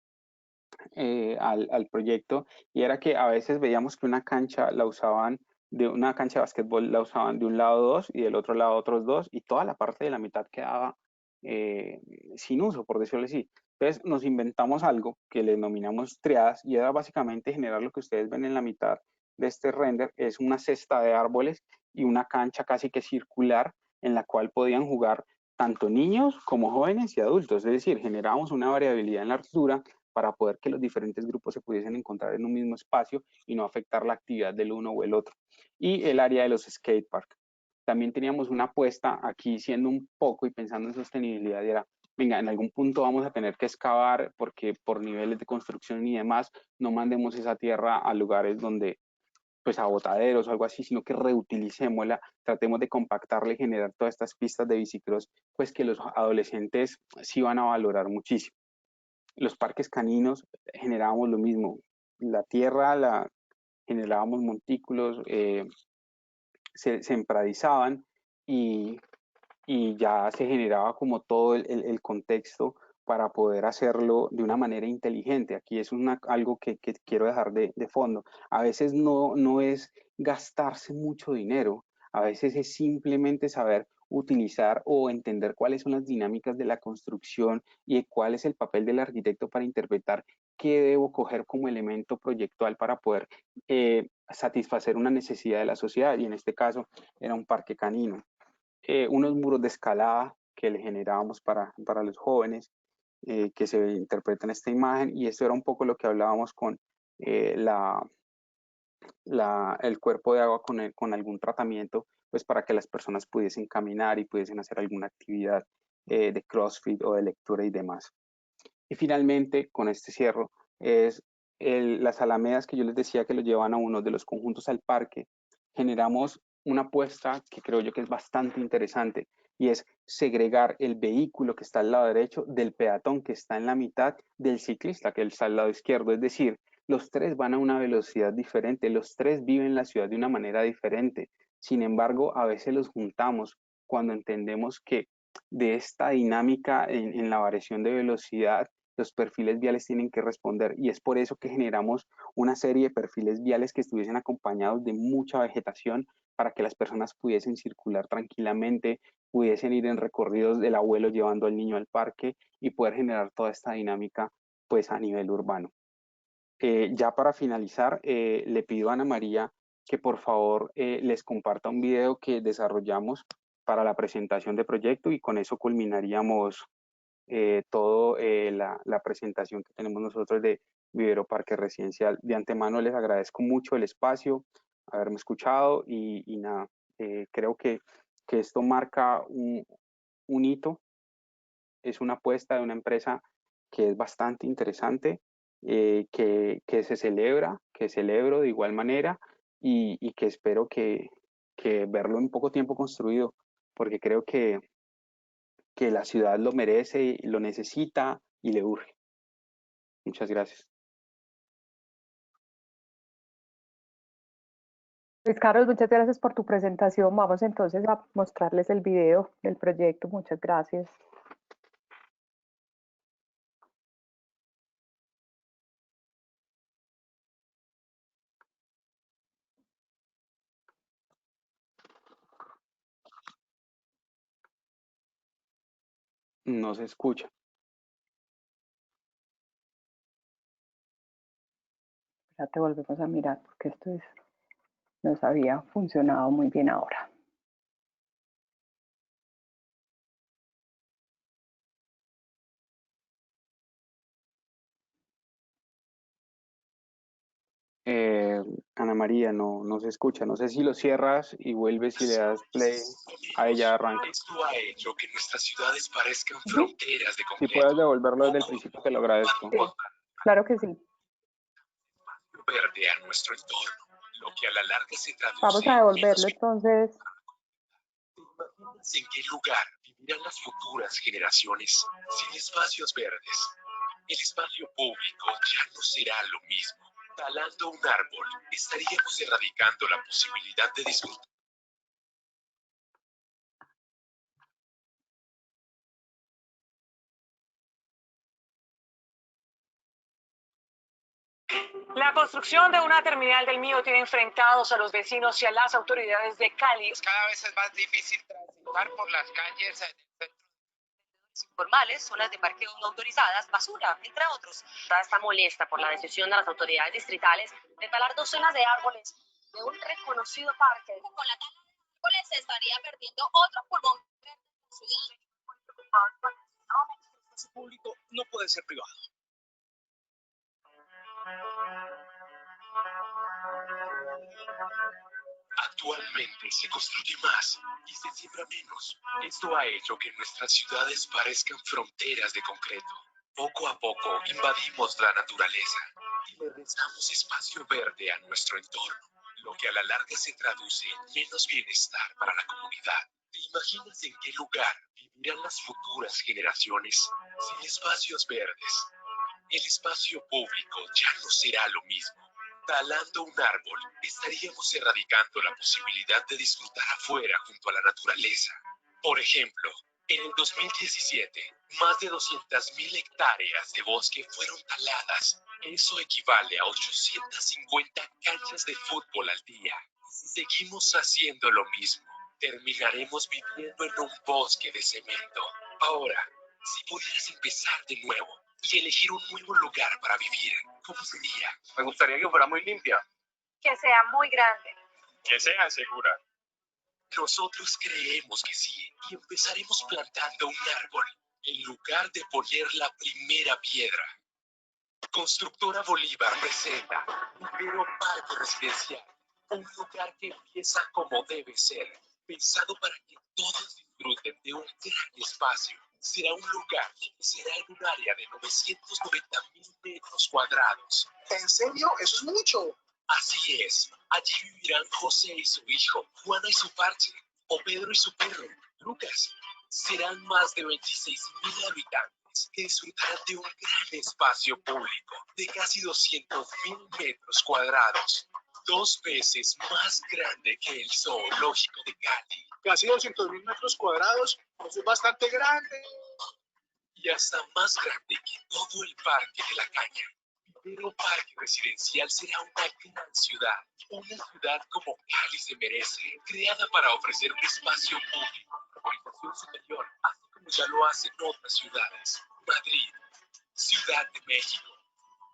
Speaker 2: al proyecto, y era que a veces veíamos que una cancha la usaban, de una cancha de básquetbol la usaban de un lado dos y del otro lado otros dos, y toda la parte de la mitad quedaba sin uso, por decirlo así. Entonces nos inventamos algo que le denominamos triadas, y era básicamente generar lo que ustedes ven en la mitad de este render, es una cesta de árboles y una cancha casi que circular en la cual podían jugar tanto niños como jóvenes y adultos. Es decir, generábamos una variabilidad en la altura para poder que los diferentes grupos se pudiesen encontrar en un mismo espacio y no afectar la actividad del uno o el otro. Y el área de los skate park. También teníamos una apuesta aquí, siendo un poco y pensando en sostenibilidad, y era, venga, en algún punto vamos a tener que excavar porque por niveles de construcción y demás, no mandemos esa tierra a lugares donde, pues a botaderos o algo así, sino que reutilicémosla, tratemos de compactarla y generar todas estas pistas de bicicross, pues que los adolescentes sí van a valorar muchísimo. Los parques caninos generábamos lo mismo. La tierra la generábamos montículos, se empradizaban, y, ya se generaba como todo el contexto para poder hacerlo de una manera inteligente. Aquí es algo que quiero dejar de fondo. A veces no es gastarse mucho dinero, a veces es simplemente saber utilizar o entender cuáles son las dinámicas de la construcción y cuál es el papel del arquitecto para interpretar qué debo coger como elemento proyectual para poder satisfacer una necesidad de la sociedad, y en este caso era un parque canino. unos muros de escalada que le generábamos para los jóvenes, que se interpreta en esta imagen, y esto era un poco lo que hablábamos con el cuerpo de agua con algún tratamiento, pues para que las personas pudiesen caminar y pudiesen hacer alguna actividad de CrossFit o de lectura y demás. Y finalmente, con este cierro, es las alamedas que yo les decía que lo llevan a uno de los conjuntos al parque. Generamos una apuesta que creo yo que es bastante interesante, y es segregar el vehículo que está al lado derecho del peatón que está en la mitad del ciclista que está al lado izquierdo. Es decir, los tres van a una velocidad diferente, los tres viven la ciudad de una manera diferente. Sin embargo, a veces los juntamos cuando entendemos que de esta dinámica en la variación de velocidad, los perfiles viales tienen que responder, y es por eso que generamos una serie de perfiles viales que estuviesen acompañados de mucha vegetación para que las personas pudiesen circular tranquilamente, pudiesen ir en recorridos del abuelo llevando al niño al parque y poder generar toda esta dinámica pues a nivel urbano. Ya para finalizar, le pido a Ana María que por favor les comparta un video que desarrollamos para la presentación de proyecto, y con eso culminaríamos toda la presentación que tenemos nosotros de Vivero Parque Residencial. De antemano les agradezco mucho el espacio, haberme escuchado, y nada, creo que esto marca un hito, es una apuesta de una empresa que es bastante interesante, que se celebra, que celebro de igual manera, y que espero que verlo en poco tiempo construido, porque creo que la ciudad lo merece, lo necesita y le urge. Muchas gracias.
Speaker 1: Luis Carlos, muchas gracias por tu presentación. Vamos entonces a mostrarles el video del proyecto. Muchas gracias.
Speaker 2: No se escucha.
Speaker 1: Ya te volvemos a mirar porque esto nos había funcionado muy bien ahora.
Speaker 2: Ana María, no se escucha. No sé si lo cierras y vuelves y le das play. A ella arranca.
Speaker 4: Esto ha hecho que nuestras ciudades parezcan fronteras de
Speaker 2: Si puedes devolverlo desde el principio, te lo agradezco.
Speaker 1: Sí, claro que sí.
Speaker 4: Verde a nuestro entorno, lo que a la larga se traduce.
Speaker 1: Vamos a devolverlo entonces.
Speaker 4: ¿En qué lugar vivirán las futuras generaciones sin espacios verdes? El espacio público ya no será lo mismo. Talando un árbol, estaríamos erradicando la posibilidad de disfrutar.
Speaker 5: La construcción de una terminal del Mío tiene enfrentados a los vecinos y a las autoridades de Cali.
Speaker 6: Cada vez es más difícil transitar por las calles
Speaker 7: informales, zonas de parqueo no autorizadas, basura, entre otros. Está molesta por la decisión de las autoridades distritales de talar docenas de árboles de un reconocido parque. Con la tala de árboles se estaría perdiendo otro pulmón de la ciudad.
Speaker 4: El espacio público no puede ser privado. Actualmente se construye más y se siembra menos. Esto ha hecho que nuestras ciudades parezcan fronteras de concreto. Poco a poco invadimos la naturaleza y le restamos espacio verde a nuestro entorno, lo que a la larga se traduce en menos bienestar para la comunidad. ¿Te imaginas en qué lugar vivirán las futuras generaciones sin espacios verdes? El espacio público ya no será lo mismo. Talando un árbol, estaríamos erradicando la posibilidad de disfrutar afuera junto a la naturaleza. Por ejemplo, en el 2017, más de 200.000 hectáreas de bosque fueron taladas. Eso equivale a 850 canchas de fútbol al día. Si seguimos haciendo lo mismo, terminaremos viviendo en un bosque de cemento. Ahora, si pudieras empezar de nuevo y elegir un nuevo lugar para vivir, ¿cómo sería?
Speaker 6: Me gustaría que fuera muy limpia.
Speaker 7: Que sea muy grande.
Speaker 6: Que sea segura.
Speaker 4: Nosotros creemos que sí y empezaremos plantando un árbol en lugar de poner la primera piedra. Constructora Bolívar presenta Vivero Parque Residencial, un lugar que empieza como debe ser, pensado para que todos disfruten de un gran espacio. Será un lugar que será en un área de 990.000 metros cuadrados.
Speaker 6: ¿En serio? Eso es mucho.
Speaker 4: Así es, allí vivirán José y su hijo, Juana y su parche, o Pedro y su perro, Lucas. Serán más de 26.000 habitantes que disfrutarán de un gran espacio público de casi 200.000 metros cuadrados, 2 veces más grande que el zoológico de Cali.
Speaker 6: Casi 200.000 metros cuadrados. Eso es bastante grande.
Speaker 4: Y hasta más grande que todo el Parque de la Caña. Vivero Parque Residencial será una gran ciudad como Cali se merece, creada para ofrecer un espacio público, urbanización superior, así como ya lo hacen otras ciudades. Madrid, Ciudad de México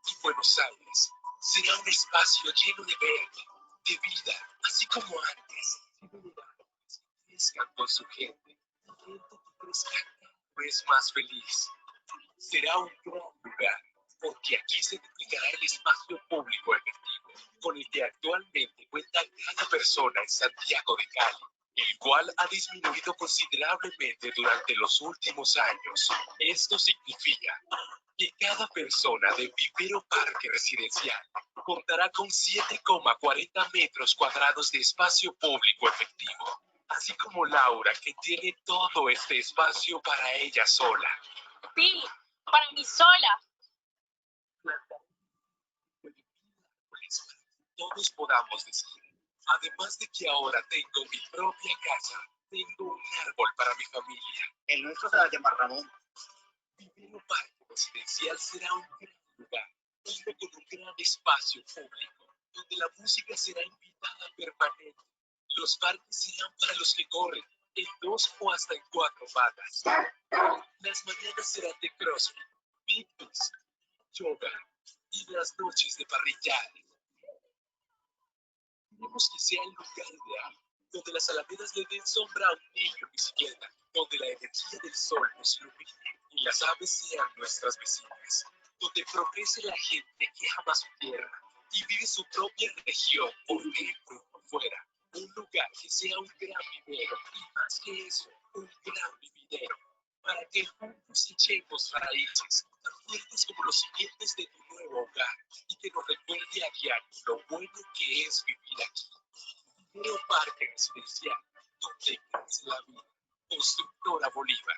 Speaker 4: y Buenos Aires. Será un espacio lleno de verde, de vida, así como antes. Se crezcan con su gente, y gente que crezca cada vez más feliz. Será un gran lugar, porque aquí se duplicará el espacio público efectivo, con el que actualmente cuenta cada persona en Santiago de Cali, el cual ha disminuido considerablemente durante los últimos años. Esto significa que cada persona de Vivero Parque Residencial contará con 7,40 metros cuadrados de espacio público efectivo, así como Laura, que tiene todo este espacio para ella sola.
Speaker 7: Sí, para mí sola.
Speaker 4: Todos podamos decir, además de que ahora tengo mi propia casa, tengo un árbol para mi familia.
Speaker 6: El nuestro se va a llamar Ramón.
Speaker 4: Vivero Parque Residencial será un gran lugar, con un gran espacio público, donde la música será invitada permanente. Los parques serán para los que corren, en 2 o hasta en 4 patas. Las mañanas serán de crossfit, picnics, yoga y las noches de parrilladas. Queremos que sea el lugar ideal, donde las alamedas le den sombra a un niño en bicicleta, donde la energía del sol nos ilumine y las aves sean nuestras vecinas, donde progrese la gente que ama su tierra y vive su propia región por dentro y por fuera. Un lugar que sea un gran vivero y más que eso, un gran vividero, para que juntos echemos raíces, tan fuertes como los cimientos de tu nuevo hogar y que nos recuerde a diario lo bueno que es vivir aquí. Vivero Parque Residencial, donde crece la vida. Constructora Bolívar.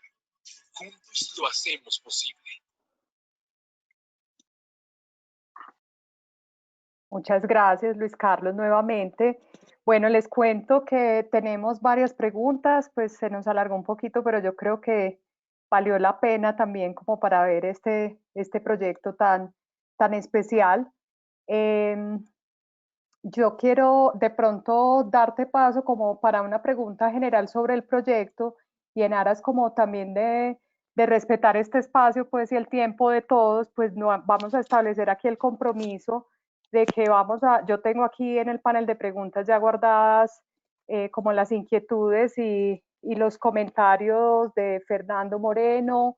Speaker 4: Juntos lo hacemos posible.
Speaker 1: Muchas gracias, Luis Carlos, nuevamente. Bueno, les cuento que tenemos varias preguntas, pues se nos alargó un poquito, pero yo creo que valió la pena también como para ver este proyecto tan especial. Yo quiero de pronto darte paso como para una pregunta general sobre el proyecto y en aras como también de respetar este espacio pues y el tiempo de todos, pues no, vamos a establecer aquí el compromiso de que yo tengo aquí en el panel de preguntas ya guardadas como las inquietudes y los comentarios de Fernando Moreno,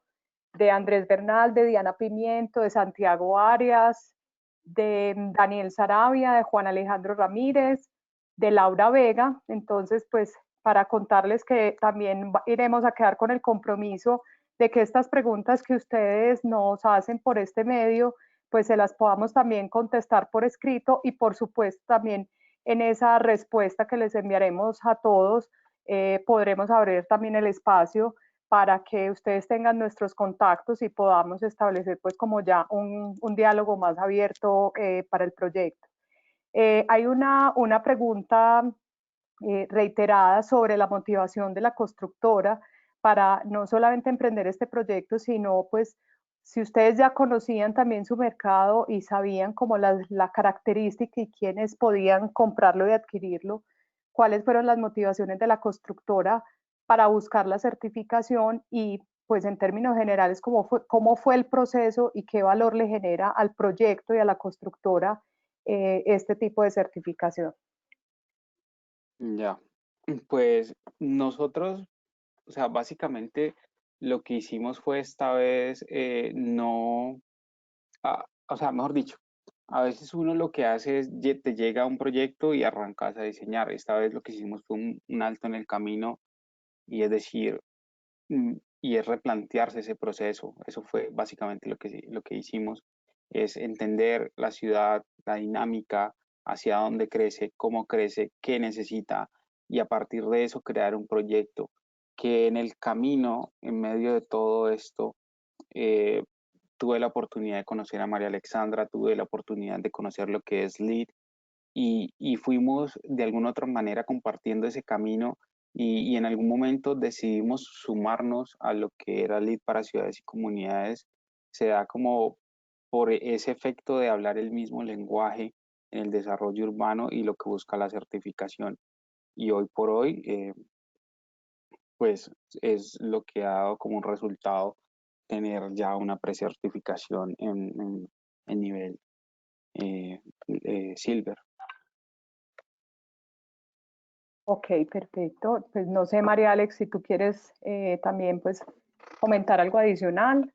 Speaker 1: de Andrés Bernal, de Diana Pimiento, de Santiago Arias, de Daniel Sarabia, de Juan Alejandro Ramírez, de Laura Vega. Entonces, pues para contarles que también iremos a quedar con el compromiso de que estas preguntas que ustedes nos hacen por este medio, pues se las podamos también contestar por escrito y por supuesto también en esa respuesta que les enviaremos a todos, podremos abrir también el espacio para que ustedes tengan nuestros contactos y podamos establecer pues como ya un diálogo más abierto para el proyecto. Hay una pregunta reiterada sobre la motivación de la constructora para no solamente emprender este proyecto, sino pues si ustedes ya conocían también su mercado y sabían como la característica y quiénes podían comprarlo y adquirirlo, cuáles fueron las motivaciones de la constructora para buscar la certificación y pues en términos generales cómo fue el proceso y qué valor le genera al proyecto y a la constructora este tipo de certificación.
Speaker 2: Ya, Pues nosotros, o sea, básicamente lo que hicimos fue esta vez o sea, mejor dicho, a veces uno lo que hace es, te llega un proyecto y arrancas a diseñar. Esta vez lo que hicimos fue un alto en el camino y es decir, y es replantearse ese proceso. Eso fue básicamente lo que hicimos, es entender la ciudad, la dinámica, hacia dónde crece, qué necesita, y a partir de eso crear un proyecto que en el camino, en medio de todo esto, eh, tuve la oportunidad de conocer a María Alexandra, tuve la oportunidad de conocer lo que es LEED y fuimos de alguna otra manera compartiendo ese camino y en algún momento decidimos sumarnos a lo que era LEED para ciudades y comunidades. Se da como por ese efecto de hablar el mismo lenguaje en el desarrollo urbano y lo que busca la certificación. Y hoy por hoy, pues es lo que ha dado como un resultado tener ya una precertificación en nivel Silver.
Speaker 1: Ok, perfecto. Pues no sé, María Alex, si tú quieres también pues comentar algo adicional.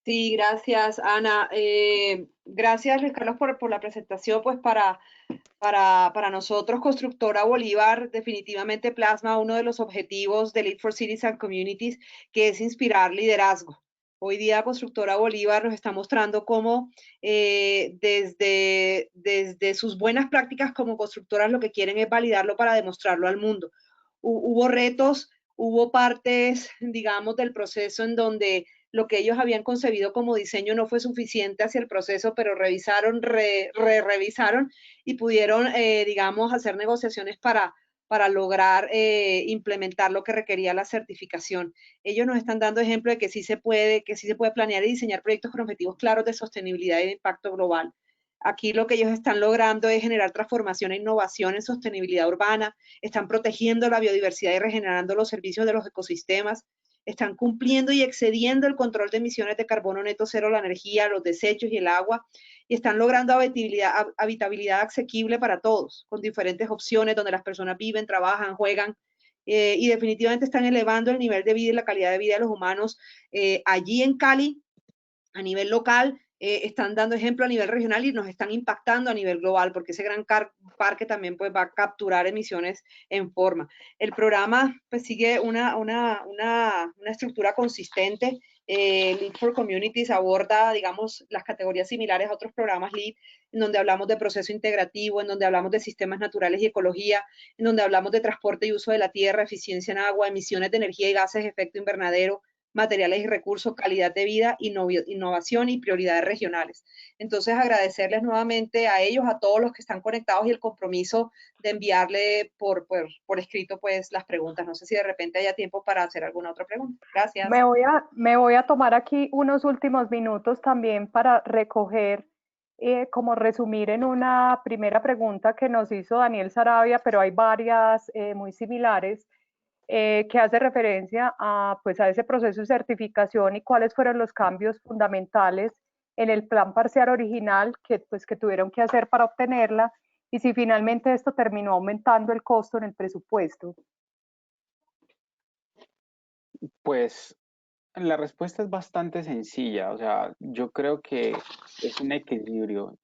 Speaker 3: Sí, gracias, Ana. Gracias, Luis Carlos, por la presentación. Pues para nosotros, Constructora Bolívar definitivamente plasma uno de los objetivos de Lead for Cities and Communities, que es inspirar liderazgo. Hoy día Constructora Bolívar nos está mostrando cómo desde sus buenas prácticas como constructoras lo que quieren es validarlo para demostrarlo al mundo. Hubo retos, hubo partes, digamos, del proceso en donde lo que ellos habían concebido como diseño no fue suficiente hacia el proceso, pero revisaron, revisaron y pudieron, digamos, hacer negociaciones para lograr implementar lo que requería la certificación. Ellos nos están dando ejemplo de que sí se puede planear y diseñar proyectos con objetivos claros de sostenibilidad y de impacto global. Aquí lo que ellos están logrando es generar transformación e innovación en sostenibilidad urbana, están protegiendo la biodiversidad y regenerando los servicios de los ecosistemas, están cumpliendo y excediendo el control de emisiones de carbono neto cero, la energía, los desechos y el agua, y están logrando habitabilidad asequible para todos, con diferentes opciones donde las personas viven, trabajan, juegan, y definitivamente están elevando el nivel de vida y la calidad de vida de los humanos allí en Cali, a nivel local, están dando ejemplo a nivel regional y nos están impactando a nivel global, porque ese gran parque también pues, va a capturar emisiones en forma. El programa pues, sigue una estructura consistente. Lead for Communities aborda, digamos, las categorías similares a otros programas LEED, en donde hablamos de proceso integrativo, en donde hablamos de sistemas naturales y ecología, en donde hablamos de transporte y uso de la tierra, eficiencia en agua, emisiones de energía y gases de efecto invernadero, materiales y recursos, calidad de vida, innovación y prioridades regionales. Entonces, agradecerles nuevamente a ellos, a todos los que están conectados y el compromiso de enviarle por escrito pues las preguntas. No sé si de repente haya tiempo para hacer alguna otra pregunta. Gracias.
Speaker 1: Me voy a tomar aquí unos últimos minutos también para recoger, como resumir en una primera pregunta que nos hizo Daniel Saravia, pero hay varias muy similares, que hace referencia pues a ese proceso de certificación y cuáles fueron los cambios fundamentales en el plan parcial original pues, que tuvieron que hacer para obtenerla y si finalmente esto terminó aumentando el costo en el presupuesto.
Speaker 2: Pues la respuesta es bastante sencilla, o sea, yo creo que es un equilibrio.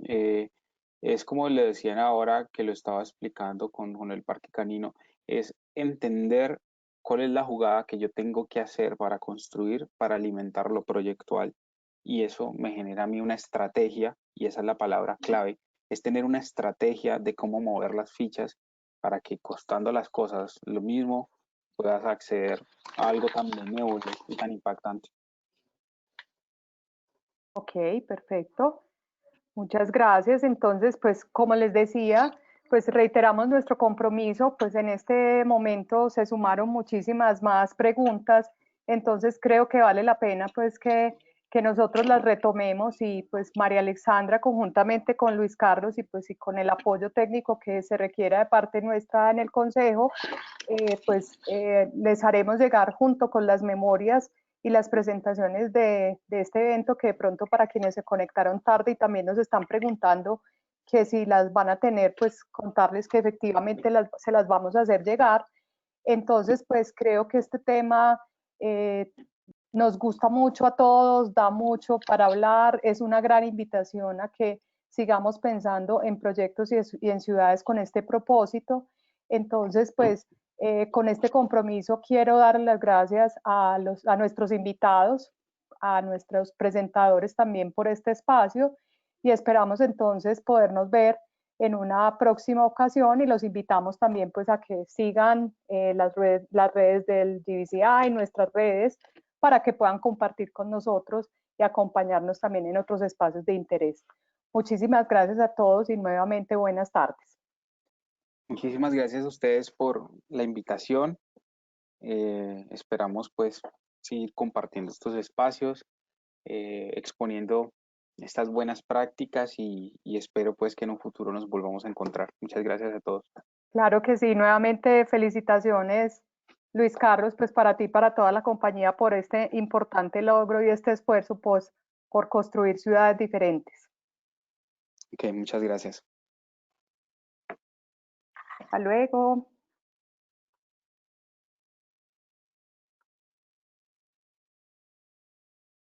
Speaker 2: Es como le decían ahora que lo estaba explicando con el parque canino, es entender cuál es la jugada que yo tengo que hacer para construir, para alimentar lo proyectual. Y eso me genera a mí una estrategia, y esa es la palabra clave, es tener una estrategia de cómo mover las fichas para que costando las cosas lo mismo puedas acceder a algo tan benévolo y tan impactante.
Speaker 1: Ok, perfecto. Muchas gracias. Entonces, pues como les decía, pues reiteramos nuestro compromiso, pues en este momento se sumaron muchísimas más preguntas, entonces creo que vale la pena pues que nosotros las retomemos y pues María Alexandra conjuntamente con Luis Carlos y pues y con el apoyo técnico que se requiera de parte nuestra en el Consejo, les haremos llegar junto con las memorias y las presentaciones de este evento que de pronto para quienes se conectaron tarde y también nos están preguntando que si las van a tener, pues contarles que efectivamente se las vamos a hacer llegar. Entonces, pues creo que este tema nos gusta mucho a todos, da mucho para hablar, es una gran invitación a que sigamos pensando en proyectos y en ciudades con este propósito. Entonces, pues con este compromiso quiero dar las gracias a nuestros invitados, a nuestros presentadores también por este espacio y esperamos entonces podernos ver en una próxima ocasión y los invitamos también pues a que sigan las redes del GBCI, nuestras redes, para que puedan compartir con nosotros y acompañarnos también en otros espacios de interés. Muchísimas gracias a todos y nuevamente buenas tardes.
Speaker 2: Muchísimas gracias a ustedes por la invitación. Esperamos pues seguir compartiendo estos espacios, exponiendo estas buenas prácticas y espero pues que en un futuro nos volvamos a encontrar. Muchas gracias a todos.
Speaker 1: Claro que sí, nuevamente felicitaciones Luis Carlos, pues para ti y para toda la compañía por este importante logro y este esfuerzo pues, por construir ciudades diferentes.
Speaker 2: Ok, muchas gracias.
Speaker 1: Hasta luego.